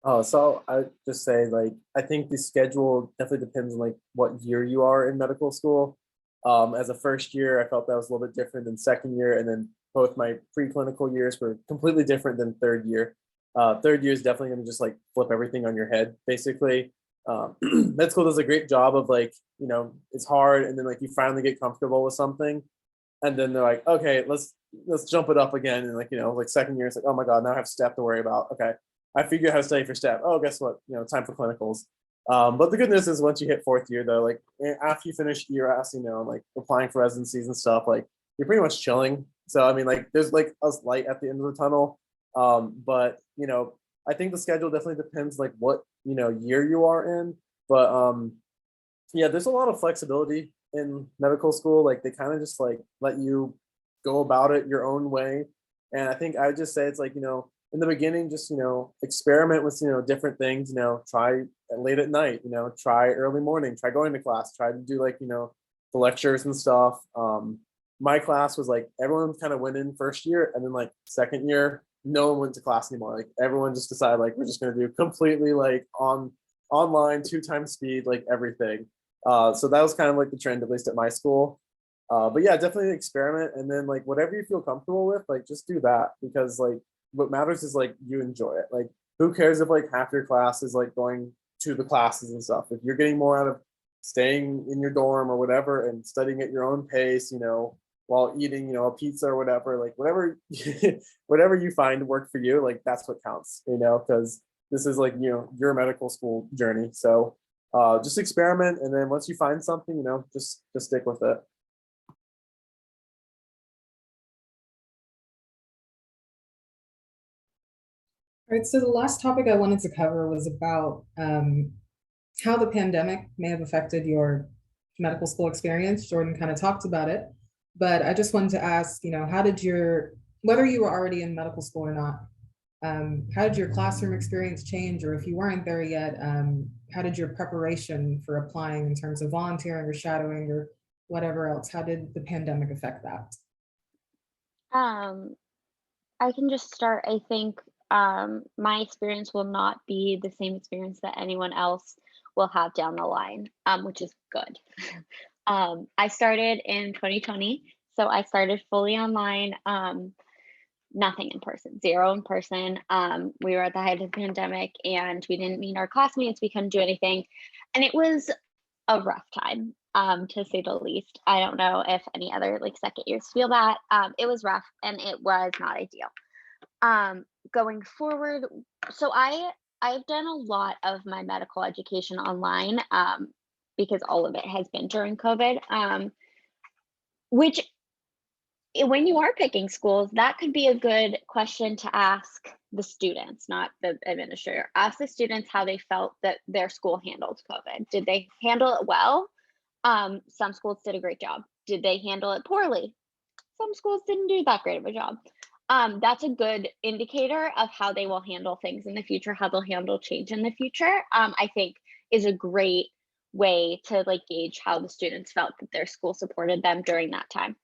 Oh, so I just say, like, I think the schedule definitely depends on like what year you are in medical school. As a first year, I felt that was a little bit different than second year, and then both my preclinical years were completely different than third year. Third year is definitely going to just like flip everything on your head, basically. Med school does a great job of like, you know, it's hard, and then like you finally get comfortable with something, and then they're like, okay, let's jump it up again, and like, you know, like second year it's like, oh my god, now I have step to worry about. Okay, I figure out how to study for step. Oh, guess what, you know, time for clinicals. But the good news is once you hit fourth year though, like after you finish ERAS, you know, like applying for residencies and stuff, like you're pretty much chilling. So I mean, like, there's like a light at the end of the tunnel. But you know, I think the schedule definitely depends like what, you know, year you are in. But yeah, there's a lot of flexibility in medical school. Like they kind of just like let you go about it your own way. And I think I would just say it's like, you know, in the beginning, just, you know, experiment with, you know, different things, you know, try late at night, you know, try early morning, try going to class, try to do like, you know, the lectures and stuff. My class was like everyone kind of went in first year, and then like second year, no one went to class anymore. Like everyone just decided like we're just gonna do completely like online 2 times speed, like everything. So that was kind of like the trend, at least at my school. But yeah, definitely experiment, and then like whatever you feel comfortable with, like just do that, because like what matters is like you enjoy it. Like who cares if like half your class is like going to the classes and stuff? If you're getting more out of staying in your dorm or whatever and studying at your own pace, you know, while eating, you know, a pizza or whatever, like whatever whatever you find to work for you, like that's what counts, you know, because this is like, you know, your medical school journey. So just experiment, and then once you find something, you know, just stick with it. All right, so the last topic I wanted to cover was about how the pandemic may have affected your medical school experience. Jordan kind of talked about it, but I just wanted to ask, you know, how did whether you were already in medical school or not, how did your classroom experience change? Or if you weren't there yet, how did your preparation for applying in terms of volunteering or shadowing or whatever else, how did the pandemic affect that? Um, I can just start. I think my experience will not be the same experience that anyone else will have down the line, which is good. I started in 2020, so I started fully online, nothing in person, zero in person. We were at the height of the pandemic and we didn't meet our classmates, we couldn't do anything. And it was a rough time, to say the least. I don't know if any other like second years feel that. It was rough and it was not ideal. Going forward, so I've done a lot of my medical education online, because all of it has been during COVID. Which when you are picking schools, that could be a good question to ask the students, not the administrator. Ask the students how they felt that their school handled COVID. Did they handle it well? Some schools did a great job. Did they handle it poorly? Some schools didn't do that great of a job. That's a good indicator of how they will handle things in the future, how they'll handle change in the future. I think is a great way to like gauge how the students felt that their school supported them during that time.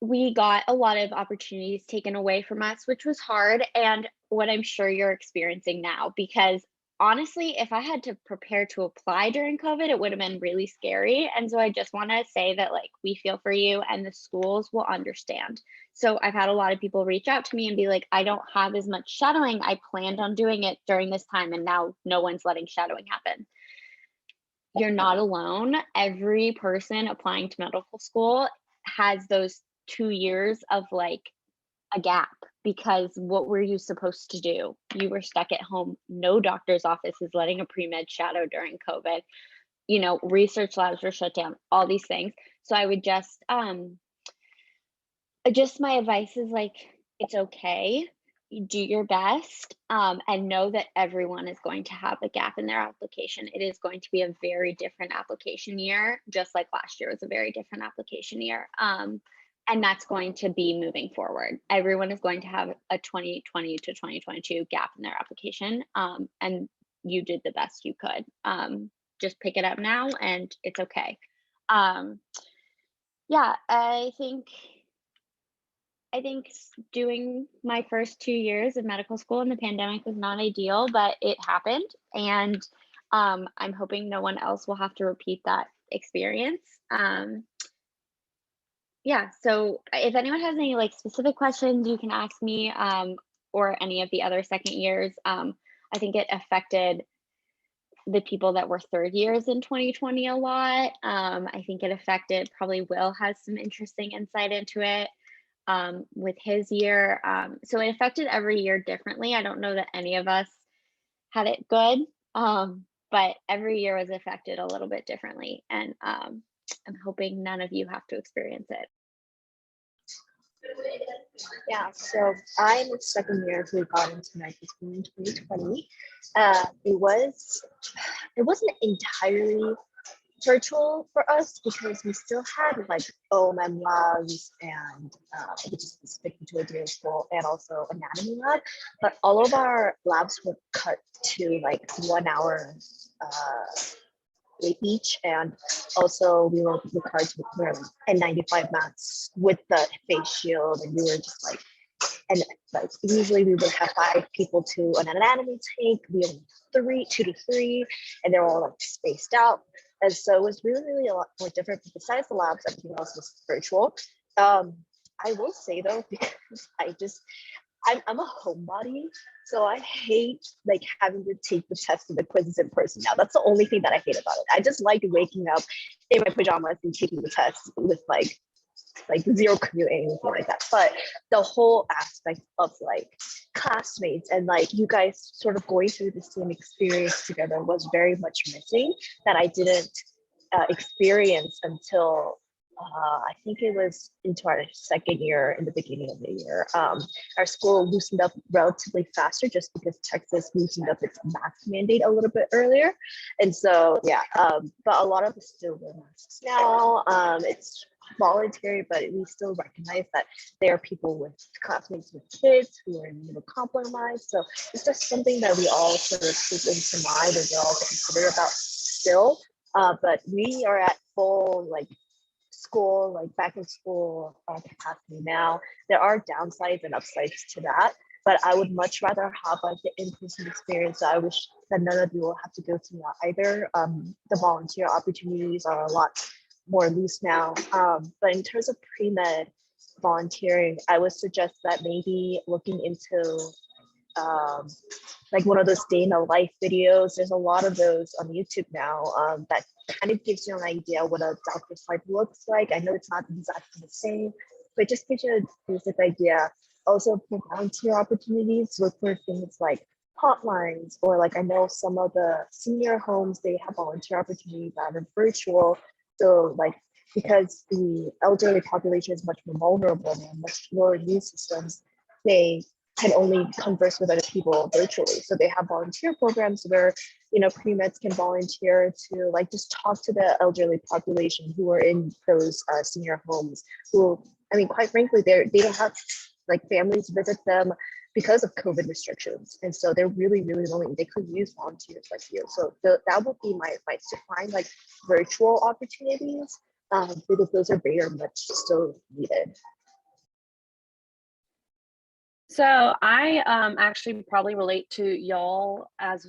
We got a lot of opportunities taken away from us, which was hard, and what I'm sure you're experiencing now, because honestly, if I had to prepare to apply during COVID, it would have been really scary. And so I just want to say that like we feel for you and the schools will understand. So I've had a lot of people reach out to me and be like, I don't have as much shadowing. I planned on doing it during this time and now no one's letting shadowing happen. You're not alone. Every person applying to medical school has those 2 years of like a gap, because what were you supposed to do? You were stuck at home. No doctor's office is letting a pre-med shadow during COVID. You know, research labs were shut down, all these things. So I would just my advice is like, it's okay. You do your best, and know that everyone is going to have a gap in their application. It is going to be a very different application year, just like last year was a very different application year. And that's going to be moving forward. Everyone is going to have a 2020 to 2022 gap in their application. And you did the best you could. Just pick it up now and it's okay. Yeah, I think doing my first 2 years of medical school in the pandemic was not ideal, but it happened. And I'm hoping no one else will have to repeat that experience. Yeah, so if anyone has any like specific questions, you can ask me, or any of the other second years. I think it affected the people that were third years in 2020 a lot. I think it affected, probably Will has some interesting insight into it with his year. So it affected every year differently. I don't know that any of us had it good, but every year was affected a little bit differently. And I'm hoping none of you have to experience it. Yeah, so I'm a second year who got into medical school in 2020. It wasn't entirely virtual for us because we still had like OMM labs and which is specific to a data school, and also anatomy lab, but all of our labs were cut to like 1 hour each, and also we were required to wear like N95 masks with the face shield, and we were just like, and like usually we would have 5 people to an anatomy tank. We had 2 to 3, and they're all like spaced out. And so it was really a lot more different. But besides the labs, everything else was virtual. I will say though, because I'm a homebody, so I hate like having to take the test and the quizzes in person now. That's the only thing that I hate about it. I just like waking up in my pajamas and taking the test with like zero commuting, anything like that. But the whole aspect of like classmates and like you guys sort of going through the same experience together was very much missing, that I didn't experience until I think it was into our second year, in the beginning of the year. Our school loosened up relatively faster just because Texas loosened up its mask mandate a little bit earlier. And so, yeah, but a lot of us still wear masks now. It's voluntary, but we still recognize that there are people with classmates with kids who are immunocompromised. So it's just something that we all sort of take into mind and we all consider about still. But we are at full like school, like back in school capacity now. There are downsides and upsides to that, but I would much rather have like the in-person experience. I wish that none of you will have to go through that either. The volunteer opportunities are a lot more loose now. But in terms of pre-med volunteering, I would suggest that maybe looking into like one of those day in a life videos. There's a lot of those on YouTube now that kind of gives you an idea what a doctor's life looks like. I know it's not exactly the same, but it just gives you a basic idea. Also for volunteer opportunities, look for things like hotlines, or like I know some of the senior homes, they have volunteer opportunities that are virtual. So like, because the elderly population is much more vulnerable and much lower immune systems, they can only converse with other people virtually. So they have volunteer programs where, pre-meds can volunteer to like just talk to the elderly population who are in those senior homes, who, I mean, quite frankly, they don't have like families visit them because of COVID restrictions. And so they're really lonely. They could use volunteers like you. So that would be my advice, to find like virtual opportunities because those are very much still needed. So I actually probably relate to y'all as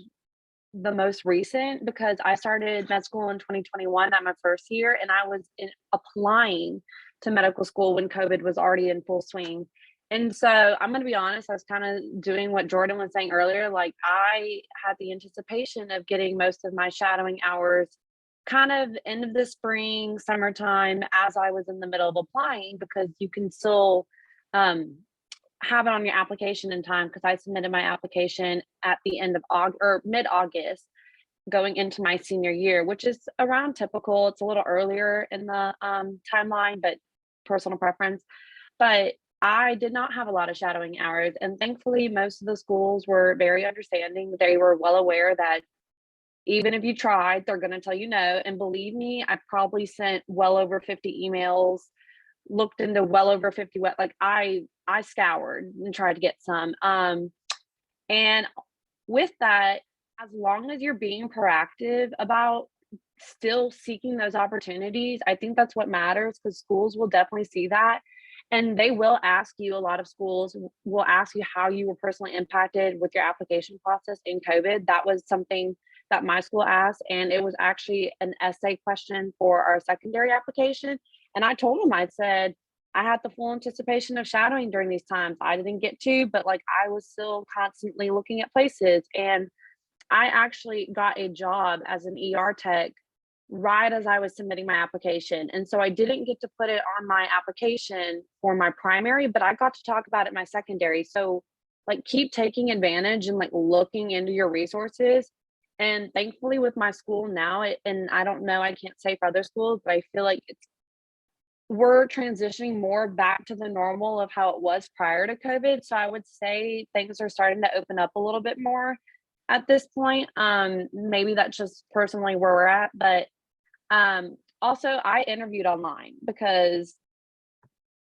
the most recent, because I started med school in 2021 at my first year, and I was applying to medical school when COVID was already in full swing. And so I'm going to be honest, I was kind of doing what Jordan was saying earlier. Like, I had the anticipation of getting most of my shadowing hours kind of end of the spring, summertime, as I was in the middle of applying, because you can still have it on your application in time, because I submitted my application at the end of August or mid-August going into my senior year, which is around typical. It's a little earlier in the timeline, but personal preference. But I did not have a lot of shadowing hours, and thankfully most of the schools were very understanding. They were well aware that even if you tried, they're going to tell you no. And believe me, I probably sent well over 50 emails, looked into well over 50 like I scoured and tried to get some. And with that, as long as you're being proactive about still seeking those opportunities, I think that's what matters, because schools will definitely see that. And they will ask you, a lot of schools will ask you how you were personally impacted with your application process in COVID. That was something that my school asked. And it was actually an essay question for our secondary application. And I told them, I said, I had the full anticipation of shadowing during these times. I didn't get to, but like I was still constantly looking at places. And I actually got a job as an ER tech right as I was submitting my application. And so I didn't get to put it on my application for my primary, but I got to talk about it my secondary. So like, keep taking advantage and like looking into your resources. And thankfully with my school now, and I don't know, I can't say for other schools, but I feel like it's we're transitioning more back to the normal of how it was prior to COVID. So I would say things are starting to open up a little bit more at this point. Maybe that's just personally where we're at, but also I interviewed online because,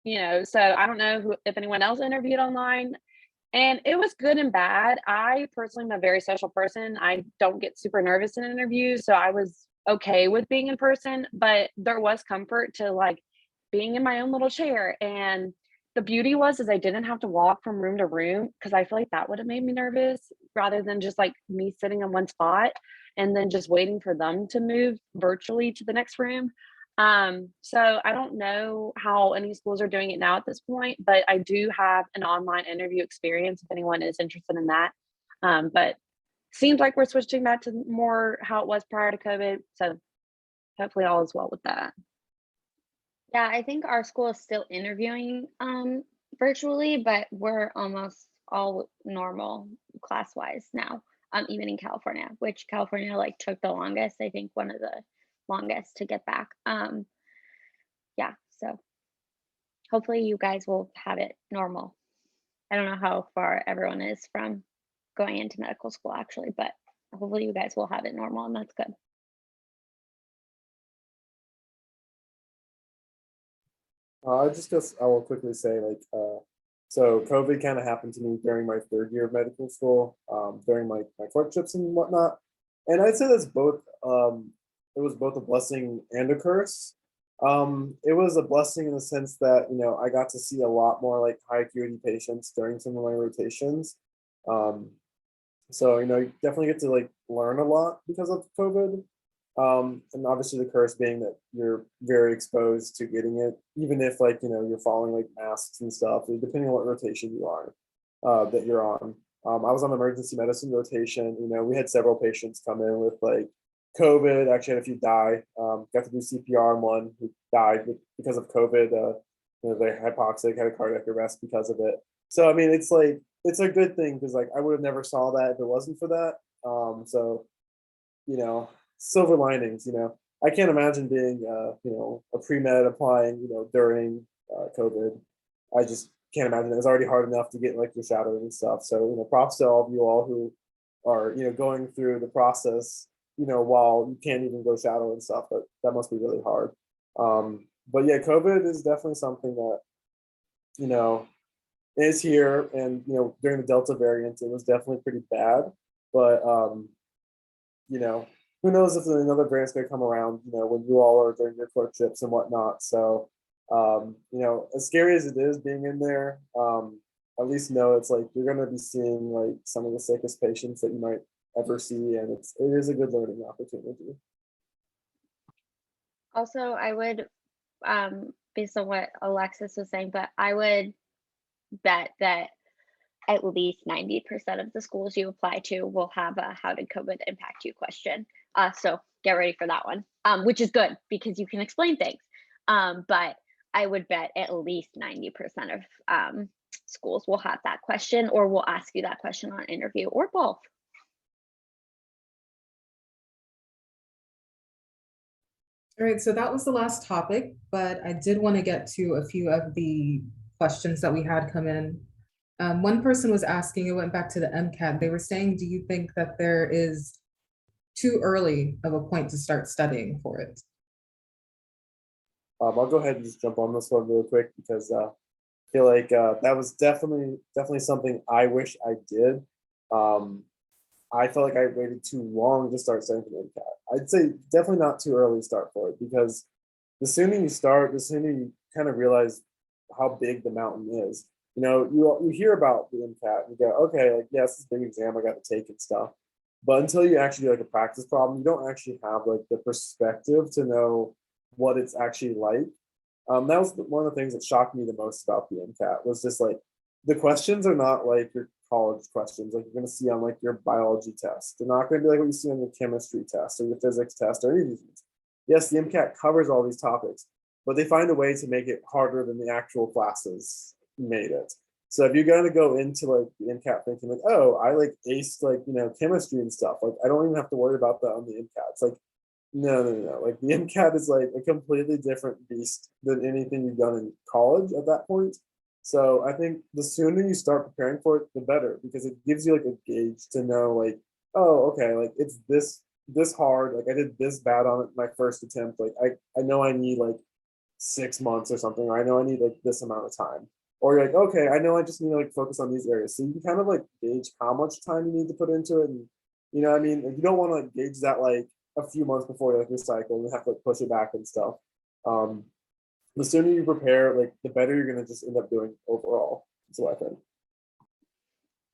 so I don't know if anyone else interviewed online, and it was good and bad. I personally am a very social person. I don't get super nervous in interviews, so I was okay with being in person, but there was comfort to like being in my own little chair. And the beauty is I didn't have to walk from room to room, because I feel like that would have made me nervous, rather than just like me sitting in one spot and then just waiting for them to move virtually to the next room. So I don't know how any schools are doing it now at this point, but I do have an online interview experience if anyone is interested in that. But seems like we're switching back to more how it was prior to COVID. So hopefully all is well with that. Yeah, I think our school is still interviewing virtually, but we're almost all normal class-wise now, even in California, which California like took the longest, I think one of the longest to get back. Yeah, so hopefully you guys will have it normal. I don't know how far everyone is from going into medical school actually, but hopefully you guys will have it normal, and that's good. I will quickly say, like, so COVID kind of happened to me during my third year of medical school, during my clerkships and whatnot. And I'd say that's both, it was both a blessing and a curse. It was a blessing in the sense that, I got to see a lot more like high acuity patients during some of my rotations. So, you definitely get to like learn a lot because of COVID. And obviously the curse being that you're very exposed to getting it, even if like, you're following like masks and stuff, depending on what rotation you are, that you're on. I was on emergency medicine rotation. We had several patients come in with like COVID, actually had a few die. Got to do CPR on one who died because of COVID. They're hypoxic, had a cardiac arrest because of it. So, I mean, it's like, it's a good thing because like I would have never saw that if it wasn't for that. So, silver linings, I can't imagine being, a pre-med applying, during COVID. I just can't imagine. It was already hard enough to get like your shadowing and stuff. So, props to all of you all who are, going through the process, while you can't even go shadow and stuff, but that must be really hard. But yeah, COVID is definitely something that, is here. And, during the Delta variant, it was definitely pretty bad. But, who knows if another variant's going to come around, when you all are during your clerkships and whatnot. So, as scary as it is being in there, at least know it's like you're going to be seeing like some of the sickest patients that you might ever see. And it is a good learning opportunity. Also, I would, based on what Alexis was saying, but I would bet that at least 90% of the schools you apply to will have a "how did COVID impact you" question. So get ready for that one, which is good because you can explain things. But I would bet at least 90% of schools will have that question, or will ask you that question on interview, or both. All right, so that was the last topic, but I did want to get to a few of the questions that we had come in. One person was asking, it went back to the MCAT. They were saying, do you think that there is too early of a point to start studying for it? I'll go ahead and just jump on this one real quick because I feel like that was definitely something I wish I did. I felt like I waited too long to start studying for the MCAT. I'd say definitely not too early to start for it, because the sooner you start, the sooner you kind of realize how big the mountain is. You hear about the MCAT and you go, okay, like, yeah, this is a big exam I got to take and stuff. But until you actually do like a practice problem, you don't actually have like the perspective to know what it's actually like. That was one of the things that shocked me the most about the MCAT, was just like the questions are not like your college questions like you're going to see on like your biology test. They're not going to be like what you see on your chemistry test or your physics test or any of these things. Yes, the MCAT covers all these topics, but they find a way to make it harder than the actual classes made it. So if you're going to go into like the MCAT thinking like, oh, I like aced like, chemistry and stuff, like I don't even have to worry about that on the MCAT. It's like No. Like the MCAT is like a completely different beast than anything you've done in college at that point. So I think the sooner you start preparing for it, the better, because it gives you like a gauge to know like, oh, okay, like it's this hard. Like I did this bad on it my first attempt. Like I know I need like 6 months or something, or I know I need like this amount of time. Or you're like, okay, I know I just need to like focus on these areas. So you can kind of like gauge how much time you need to put into it. And you know what I mean? Like, you don't want to like gauge that like a few months before like your cycle and you have to like push it back and stuff. Um, the sooner you prepare, like the better you're gonna just end up doing overall. That's what I think.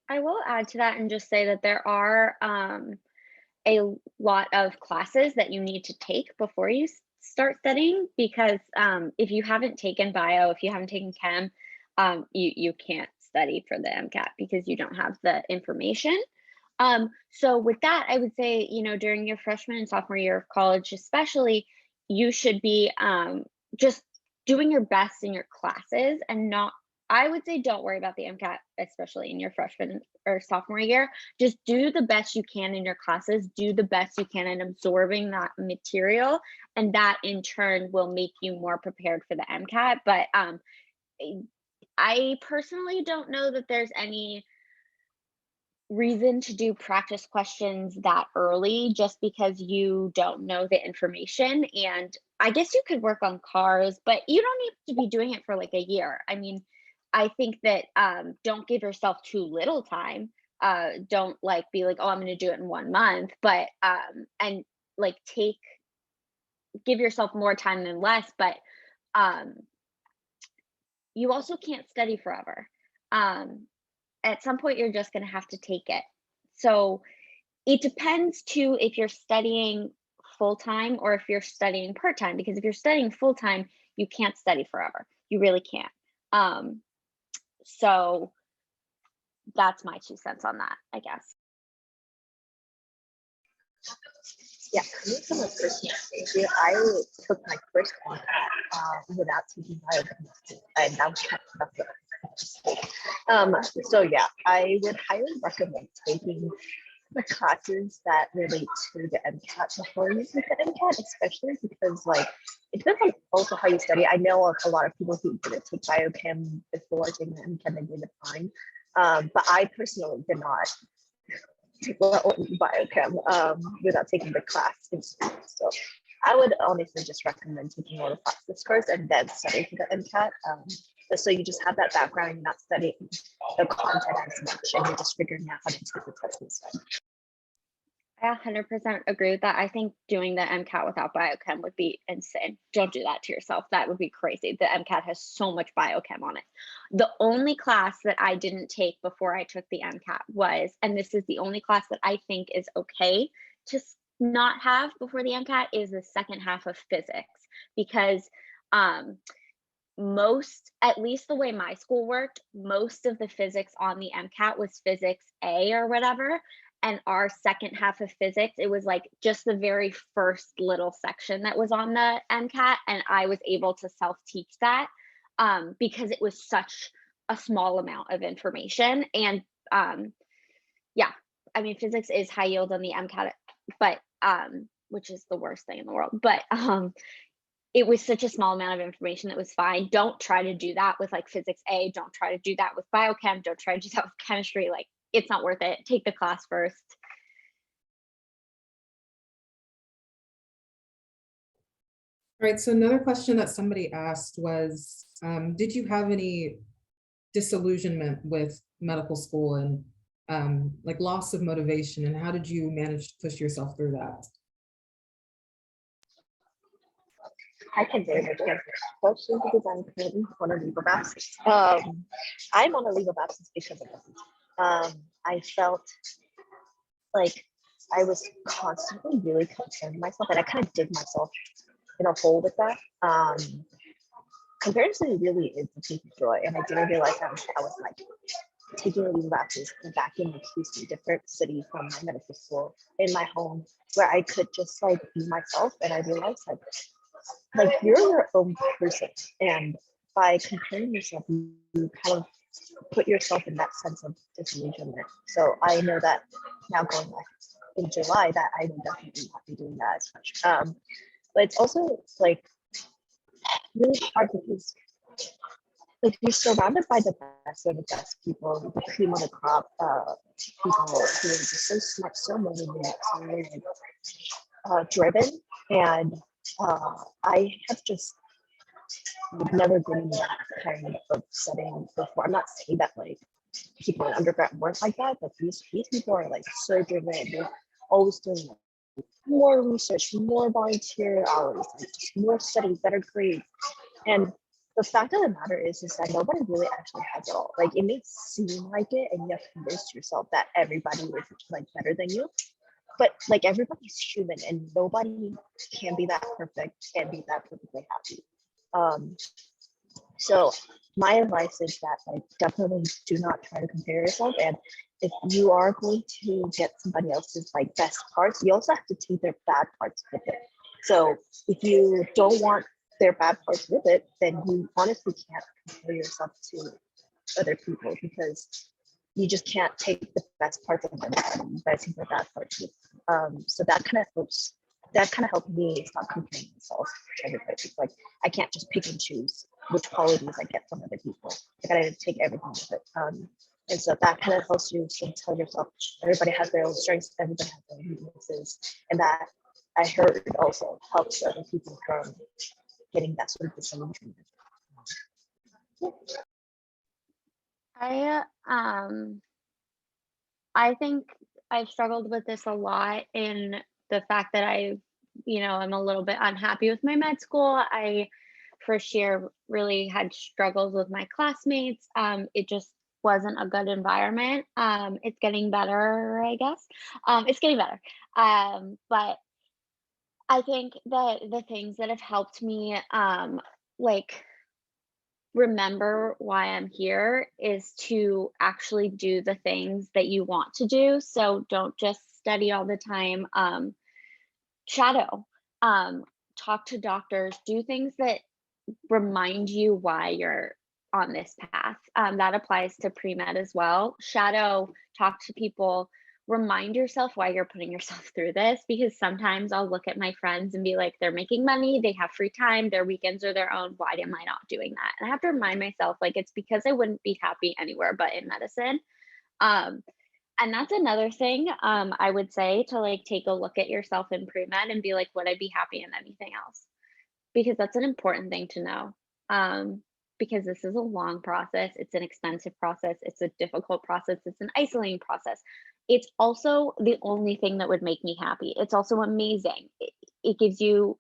I will add to that and just say that there are a lot of classes that you need to take before you start studying, because if you haven't taken bio, if you haven't taken chem, you can't study for the MCAT because you don't have the information. So with that, I would say, during your freshman and sophomore year of college, especially, you should be just doing your best in your classes and not, I would say, don't worry about the MCAT, especially in your freshman or sophomore year. Just do the best you can in your classes, do the best you can in absorbing that material, and that in turn will make you more prepared for the MCAT. But I personally don't know that there's any reason to do practice questions that early just because you don't know the information. And I guess you could work on cars, but you don't need to be doing it for like a year. I mean, I think that don't give yourself too little time. Don't like be like, oh, I'm going to do it in 1 month, but and like give yourself more time than less. But you also can't study forever. At some point, you're just going to have to take it. So it depends too if you're studying full-time or if you're studying part-time, because if you're studying full-time, you can't study forever. You really can't. So that's my 2 cents on that, I guess. Yeah, coming from a personal issue, I took my first MCAT without taking biochemistry, and that was kind of so yeah, I would highly recommend taking the classes that relate to the MCAT before you take the MCAT, especially because like it depends on also how you study. I know a lot of people who didn't take biochem before taking the MCAT and they did it fine, but I personally did not take biochem without taking the class in school. So I would honestly just recommend taking all the classes first and then studying for the MCAT. So you just have that background, you're not studying the content as much, and you're just figuring out how to take the test and stuff. I 100% agree with that. I think doing the MCAT without biochem would be insane. Don't do that to yourself. That would be crazy. The MCAT has so much biochem on it. The only class that I didn't take before I took the MCAT was, and this is the only class that I think is okay to not have before the MCAT, is the second half of physics, because most, at least the way my school worked, most of the physics on the MCAT was physics A or whatever. And our second half of physics, it was like just the very first little section that was on the MCAT. And I was able to self-teach that because it was such a small amount of information. And yeah, I mean, physics is high yield on the MCAT, but which is the worst thing in the world. But it was such a small amount of information that was fine. Don't try to do that with like physics A. Don't try to do that with biochem. Don't try to do that with chemistry. Like, it's not worth it. Take the class first. All right, so another question that somebody asked was, did you have any disillusionment with medical school and like loss of motivation, and how did you manage to push yourself through that? I can very much answer that question because I'm currently on a leave of absence. I'm on a leave of absence because of this. I felt like I was constantly really comparing myself, and I kind of dig myself in a hole with that. Comparison really is the thief of joy, and I didn't realize I was like taking a leave of absence back in like Houston, different city from my medical school, in my home, where I could just like be myself, and I realized like you're your own person, and by comparing yourself, you kind of put yourself in that sense of disillusionment. So I know that now going back in July, that I will definitely not be doing that as much. But it's also like really hard because like you're surrounded by the best of the best people, the cream of the crop, people who are just so smart, so motivated, so really driven, and I have just never been in that kind of setting before. I'm not saying that like people in undergrad weren't like that, but these people are like so driven. They're always doing like, more research, more volunteer hours, like just more study, better grades. And the fact of the matter is that nobody really actually has it all. Like it may seem like it, and you have to convince yourself that everybody is like better than you. But like everybody's human, and nobody can be that perfect, can be that perfectly happy. So my advice is that like definitely do not try to compare yourself. And if you are going to get somebody else's like best parts, you also have to take their bad parts with it. So if you don't want their bad parts with it, then you honestly can't compare yourself to other people, because you just can't take the best parts of everybody. You guys take the bad parts with. So that kind of helps. That kind of helped me stop comparing myself to everybody. It's like I can't just pick and choose which qualities I get from other people. I gotta take everything with it. And so that kind of helps you to tell yourself everybody has their own strengths, everybody has their own weaknesses, and that I heard also helps other people from getting that sort of the same treatment. I think I've struggled with this a lot in the fact that I'm a little bit unhappy with my med school. I first year really had struggles with my classmates. It just wasn't a good environment. It's getting better, I guess. It's getting better. But I think that the things that have helped me, like remember why I'm here is to actually do the things that you want to do. So don't just study all the time. Shadow, talk to doctors, do things that remind you why you're on this path. That applies to pre-med as well. Shadow, talk to people, remind yourself why you're putting yourself through this, because sometimes I'll look at my friends and be like, they're making money, they have free time, their weekends are their own. Why am I not doing that? And I have to remind myself, like, it's because I wouldn't be happy anywhere but in medicine. And that's another thing I would say, to like take a look at yourself in pre-med and be like, would I be happy in anything else? Because that's an important thing to know. Because this is a long process, it's an expensive process, it's a difficult process, it's an isolating process. It's also the only thing that would make me happy. It's also amazing. It gives you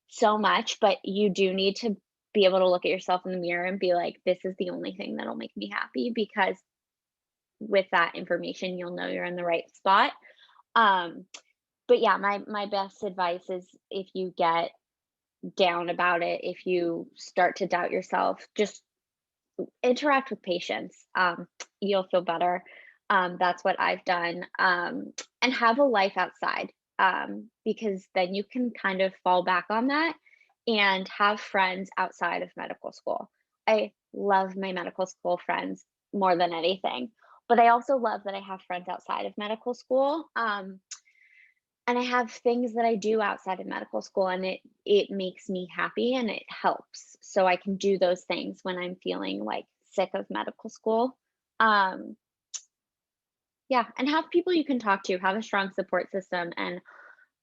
so much, but you do need to be able to look at yourself in the mirror and be like, this is the only thing that'll make me happy, because with that information, you'll know you're in the right spot. But yeah, my best advice is, if you get down about it, if you start to doubt yourself, just interact with patients. You'll feel better. That's what I've done. And have a life outside, because then you can kind of fall back on that and have friends outside of medical school. I love my medical school friends more than anything, but I also love that I have friends outside of medical school. And I have things that I do outside of medical school, and it makes me happy and it helps. So I can do those things when I'm feeling like sick of medical school. Yeah, and have people you can talk to, have a strong support system, and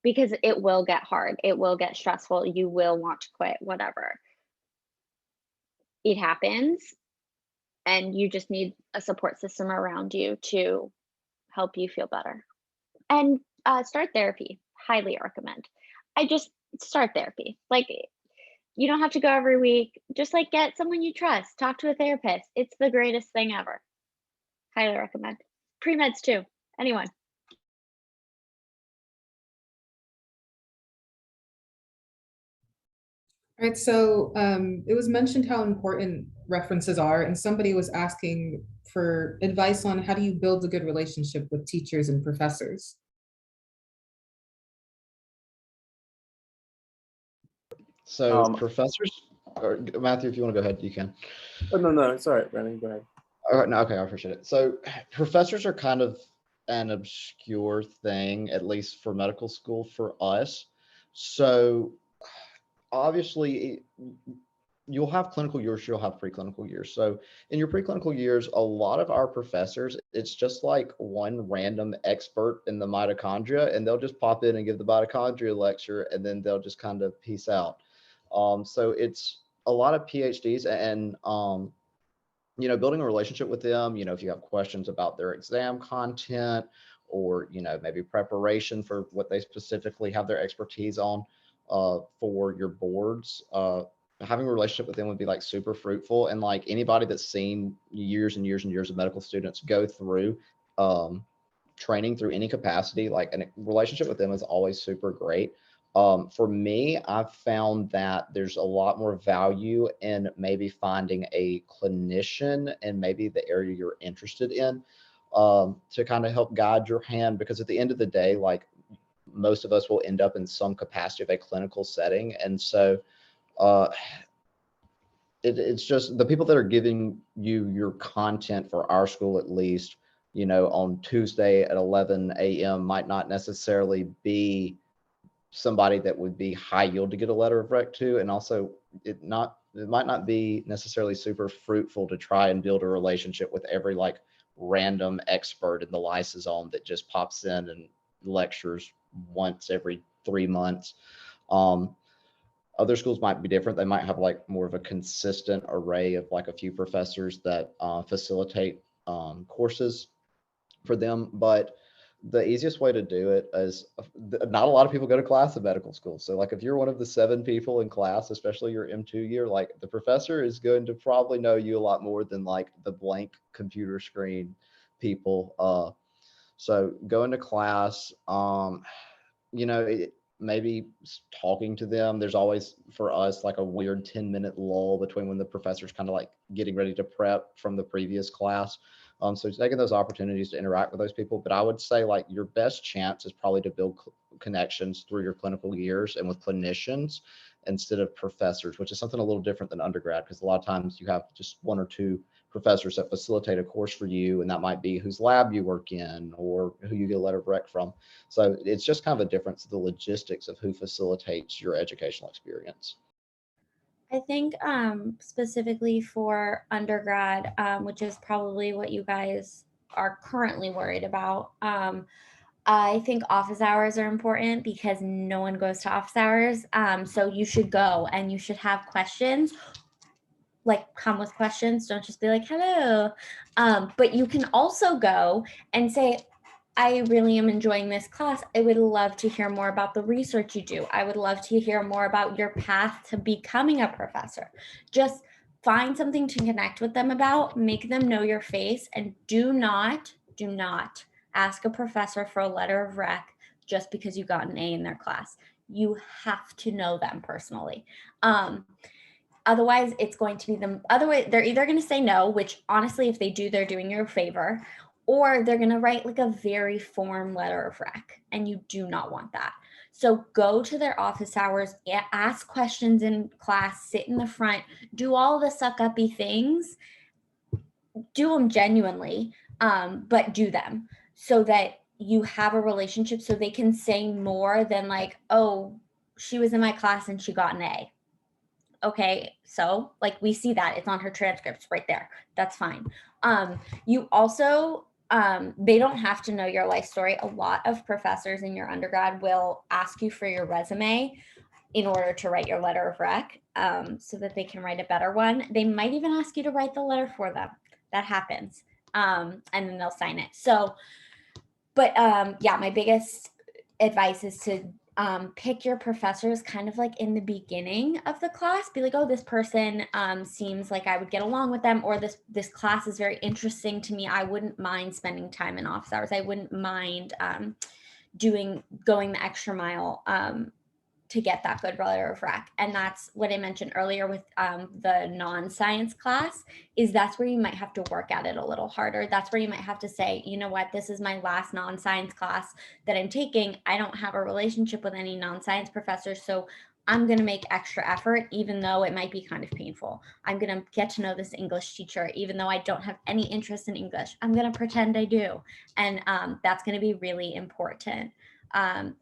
because it will get hard, it will get stressful, you will want to quit, whatever. It happens, and you just need a support system around you to help you feel better. And start therapy, highly recommend. I just start therapy. Like, you don't have to go every week, just like get someone you trust, talk to a therapist. It's the greatest thing ever. Highly recommend. Pre-meds too, anyone. All right, so it was mentioned how important references are, and somebody was asking for advice on how do you build a good relationship with teachers and professors. So professors, or Matthew, if you want to go ahead, you can. Oh, no, it's all right, Brandon, go ahead. No, okay, I appreciate it. So professors are kind of an obscure thing, at least for medical school for us. So obviously you'll have clinical years, you'll have preclinical years. So in your preclinical years, a lot of our professors, it's just like one random expert in the mitochondria, and they'll just pop in and give the mitochondria lecture, and then they'll just kind of peace out. So it's a lot of PhDs, and building a relationship with them, if you have questions about their exam content, or maybe preparation for what they specifically have their expertise on for your boards, having a relationship with them would be like super fruitful. And like anybody that's seen years and years and years of medical students go through training through any capacity, like a relationship with them is always super great. For me, I've found that there's a lot more value in maybe finding a clinician and maybe the area you're interested in to kind of help guide your hand, because at the end of the day, like most of us will end up in some capacity of a clinical setting. And so it's just the people that are giving you your content for our school, at least, on Tuesday at 11 a.m. might not necessarily be somebody that would be high yield to get a letter of rec to. And also it might not be necessarily super fruitful to try and build a relationship with every like random expert in the lysosome that just pops in and lectures once every 3 months. Other schools might be different. They might have like more of a consistent array of like a few professors that facilitate courses for them. But the easiest way to do it is not a lot of people go to class in medical school. So like if you're one of the 7 people in class, especially your M2 year, like the professor is going to probably know you a lot more than like the blank computer screen people. So going to class, maybe talking to them. There's always for us like a weird 10-minute lull between when the professor's kind of like getting ready to prep from the previous class. So taking those opportunities to interact with those people. But I would say like your best chance is probably to build connections through your clinical years and with clinicians instead of professors, which is something a little different than undergrad, because a lot of times you have just 1 or 2 professors that facilitate a course for you, and that might be whose lab you work in or who you get a letter of rec from. So it's just kind of a difference in the logistics of who facilitates your educational experience. I think specifically for undergrad, which is probably what you guys are currently worried about, I think office hours are important because no one goes to office hours. So you should go and you should have questions, like come with questions. Don't just be like, hello. But you can also go and say, I really am enjoying this class. I would love to hear more about the research you do. I would love to hear more about your path to becoming a professor. Just find something to connect with them about, make them know your face, and do not ask a professor for a letter of rec just because you got an A in their class. You have to know them personally. Otherwise, it's going to be the other way. They're either going to say no, which honestly, if they do, they're doing you a favor, or they're going to write like a very form letter of rec, and you do not want that. So go to their office hours, ask questions in class, sit in the front, do all the suck-uppy things, do them genuinely, but do them so that you have a relationship, so they can say more than like, oh, she was in my class and she got an A. Okay, so like we see that it's on her transcripts right there. That's fine. You also, they don't have to know your life story. A lot of professors in your undergrad will ask you for your resume in order to write your letter of rec, so that they can write a better one. They might even ask you to write the letter for them. That happens. And then they'll sign it. So, but yeah, my biggest advice is to pick your professors kind of like in the beginning of the class. Be like, oh, this person seems like I would get along with them, or this class is very interesting to me. I wouldn't mind spending time in office hours. I wouldn't mind going the extra mile to get that good letter of rec. And that's what I mentioned earlier with the non-science class, is that's where you might have to work at it a little harder. That's where you might have to say, you know what, this is my last non-science class that I'm taking. I don't have a relationship with any non-science professors, so I'm going to make extra effort, even though it might be kind of painful. I'm going to get to know this English teacher, even though I don't have any interest in English. I'm going to pretend I do. And that's going to be really important.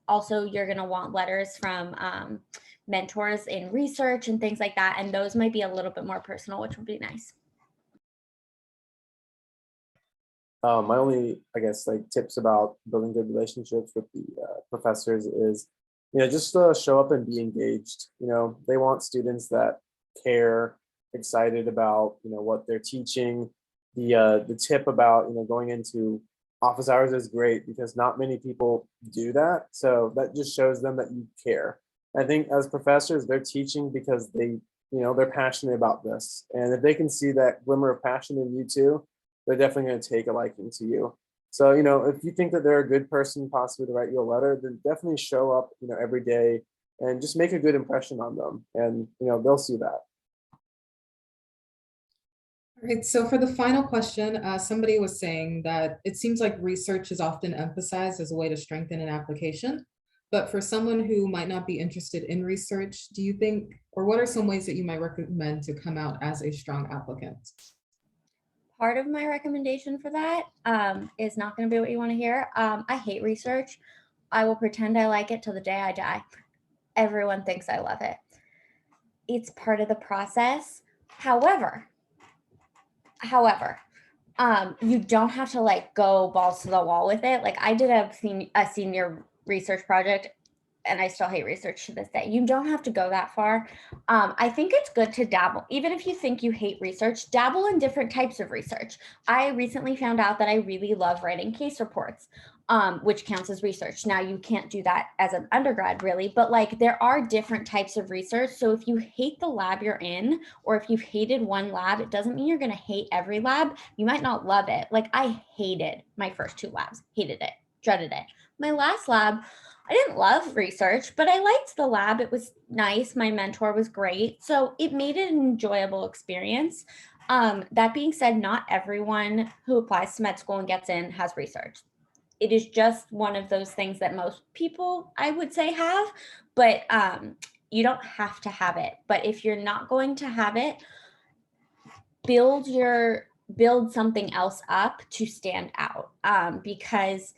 Also, you're going to want letters from mentors in research and things like that. And those might be a little bit more personal, which would be nice. My only, I guess, like tips about building good relationships with the professors is, just show up and be engaged. They want students that care, excited about, what they're teaching. The tip about, going into office hours is great because not many people do that. So that just shows them that you care. I think as professors, they're teaching because they're passionate about this. And if they can see that glimmer of passion in you too, they're definitely going to take a liking to you. So, if you think that they're a good person possibly to write you a letter, then definitely show up, every day and just make a good impression on them. And, they'll see that. All right, so for the final question, somebody was saying that it seems like research is often emphasized as a way to strengthen an application. But for someone who might not be interested in research, do you think, or what are some ways that you might recommend to come out as a strong applicant? Part of my recommendation for that is not going to be what you want to hear. I hate research. I will pretend I like it till the day I die. Everyone thinks I love it. It's part of the process. However, you don't have to like go balls to the wall with it. Like I did a senior research project and I still hate research to this day. You don't have to go that far. I think it's good to dabble. Even if you think you hate research, dabble in different types of research. I recently found out that I really love writing case reports, which counts as research. Now you can't do that as an undergrad really, but like there are different types of research. So if you hate the lab you're in, or if you've hated one lab, it doesn't mean you're gonna hate every lab. You might not love it. Like I hated my first 2 labs, hated it, dreaded it. My last lab, I didn't love research, but I liked the lab. It was nice. My mentor was great. So it made it an enjoyable experience. That being said, not everyone who applies to med school and gets in has research. It is just one of those things that most people, I would say, have, but you don't have to have it. But if you're not going to have it, build something else up to stand out, because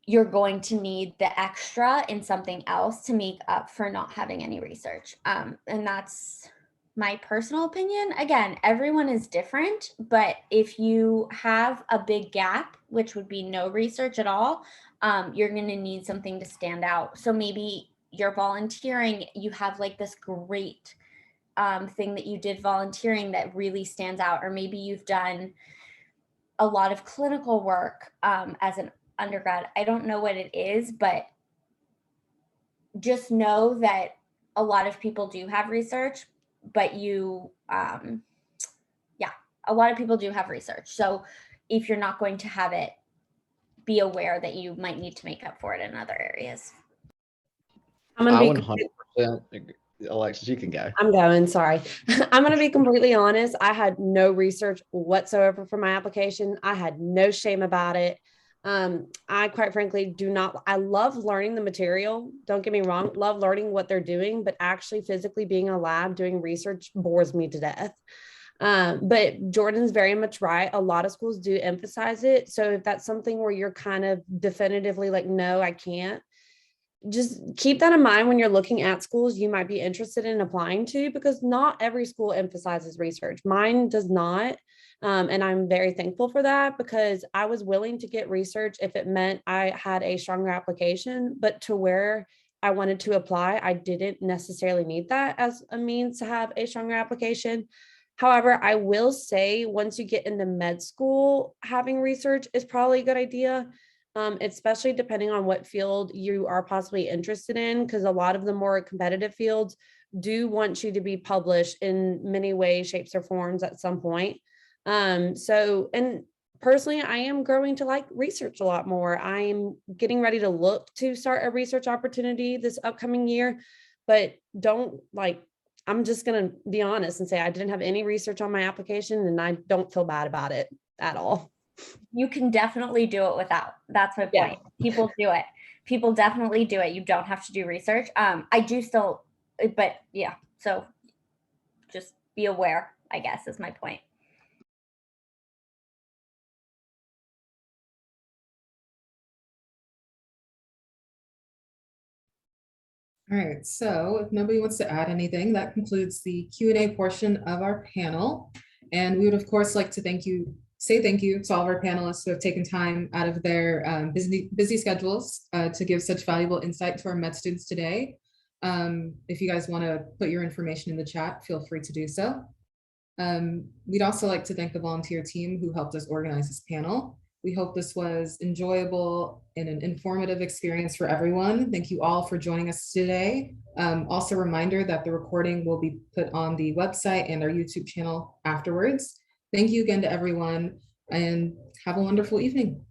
you're going to need the extra in something else to make up for not having any research. And that's my personal opinion. Again, everyone is different, but if you have a big gap, which would be no research at all, you're going to need something to stand out. So maybe you're volunteering, you have like this great thing that you did volunteering that really stands out, or maybe you've done a lot of clinical work as an undergrad. I don't know what it is, but just know that a lot of people do have research, but a lot of people do have research. So if you're not going to have it, be aware that you might need to make up for it in other areas. I'm I gonna be 100%, Alexis, you can go. I'm going, sorry. I'm going to be completely honest. I had no research whatsoever for my application. I had no shame about it. I quite frankly I love learning the material. Don't get me wrong, love learning what they're doing, but actually physically being in a lab doing research bores me to death. But Jordan's very much right. A lot of schools do emphasize it. So if that's something where you're kind of definitively like, no, I can't, just keep that in mind when you're looking at schools you might be interested in applying to, because not every school emphasizes research. Mine does not. And I'm very thankful for that, because I was willing to get research if it meant I had a stronger application, but to where I wanted to apply, I didn't necessarily need that as a means to have a stronger application. However, I will say once you get into med school, having research is probably a good idea. Especially depending on what field you are possibly interested in, because a lot of the more competitive fields do want you to be published in many ways, shapes, or forms at some point. And personally, I am growing to like research a lot more. I'm getting ready to look to start a research opportunity this upcoming year, but I'm just going to be honest and say I didn't have any research on my application and I don't feel bad about it at all. You can definitely do it without. That's my point. Yeah. People do it. people definitely do it. You don't have to do research. I do still, but yeah, so just be aware, I guess, is my point. All right, so if nobody wants to add anything, that concludes the Q&A portion of our panel. And we would, of course, like to say thank you to all of our panelists who have taken time out of their busy schedules to give such valuable insight to our med students today. If you guys want to put your information in the chat, feel free to do so. We'd also like to thank the volunteer team who helped us organize this panel. We hope this was enjoyable and an informative experience for everyone. Thank you all for joining us today. Also a reminder that the recording will be put on the website and our YouTube channel afterwards. Thank you again to everyone and have a wonderful evening.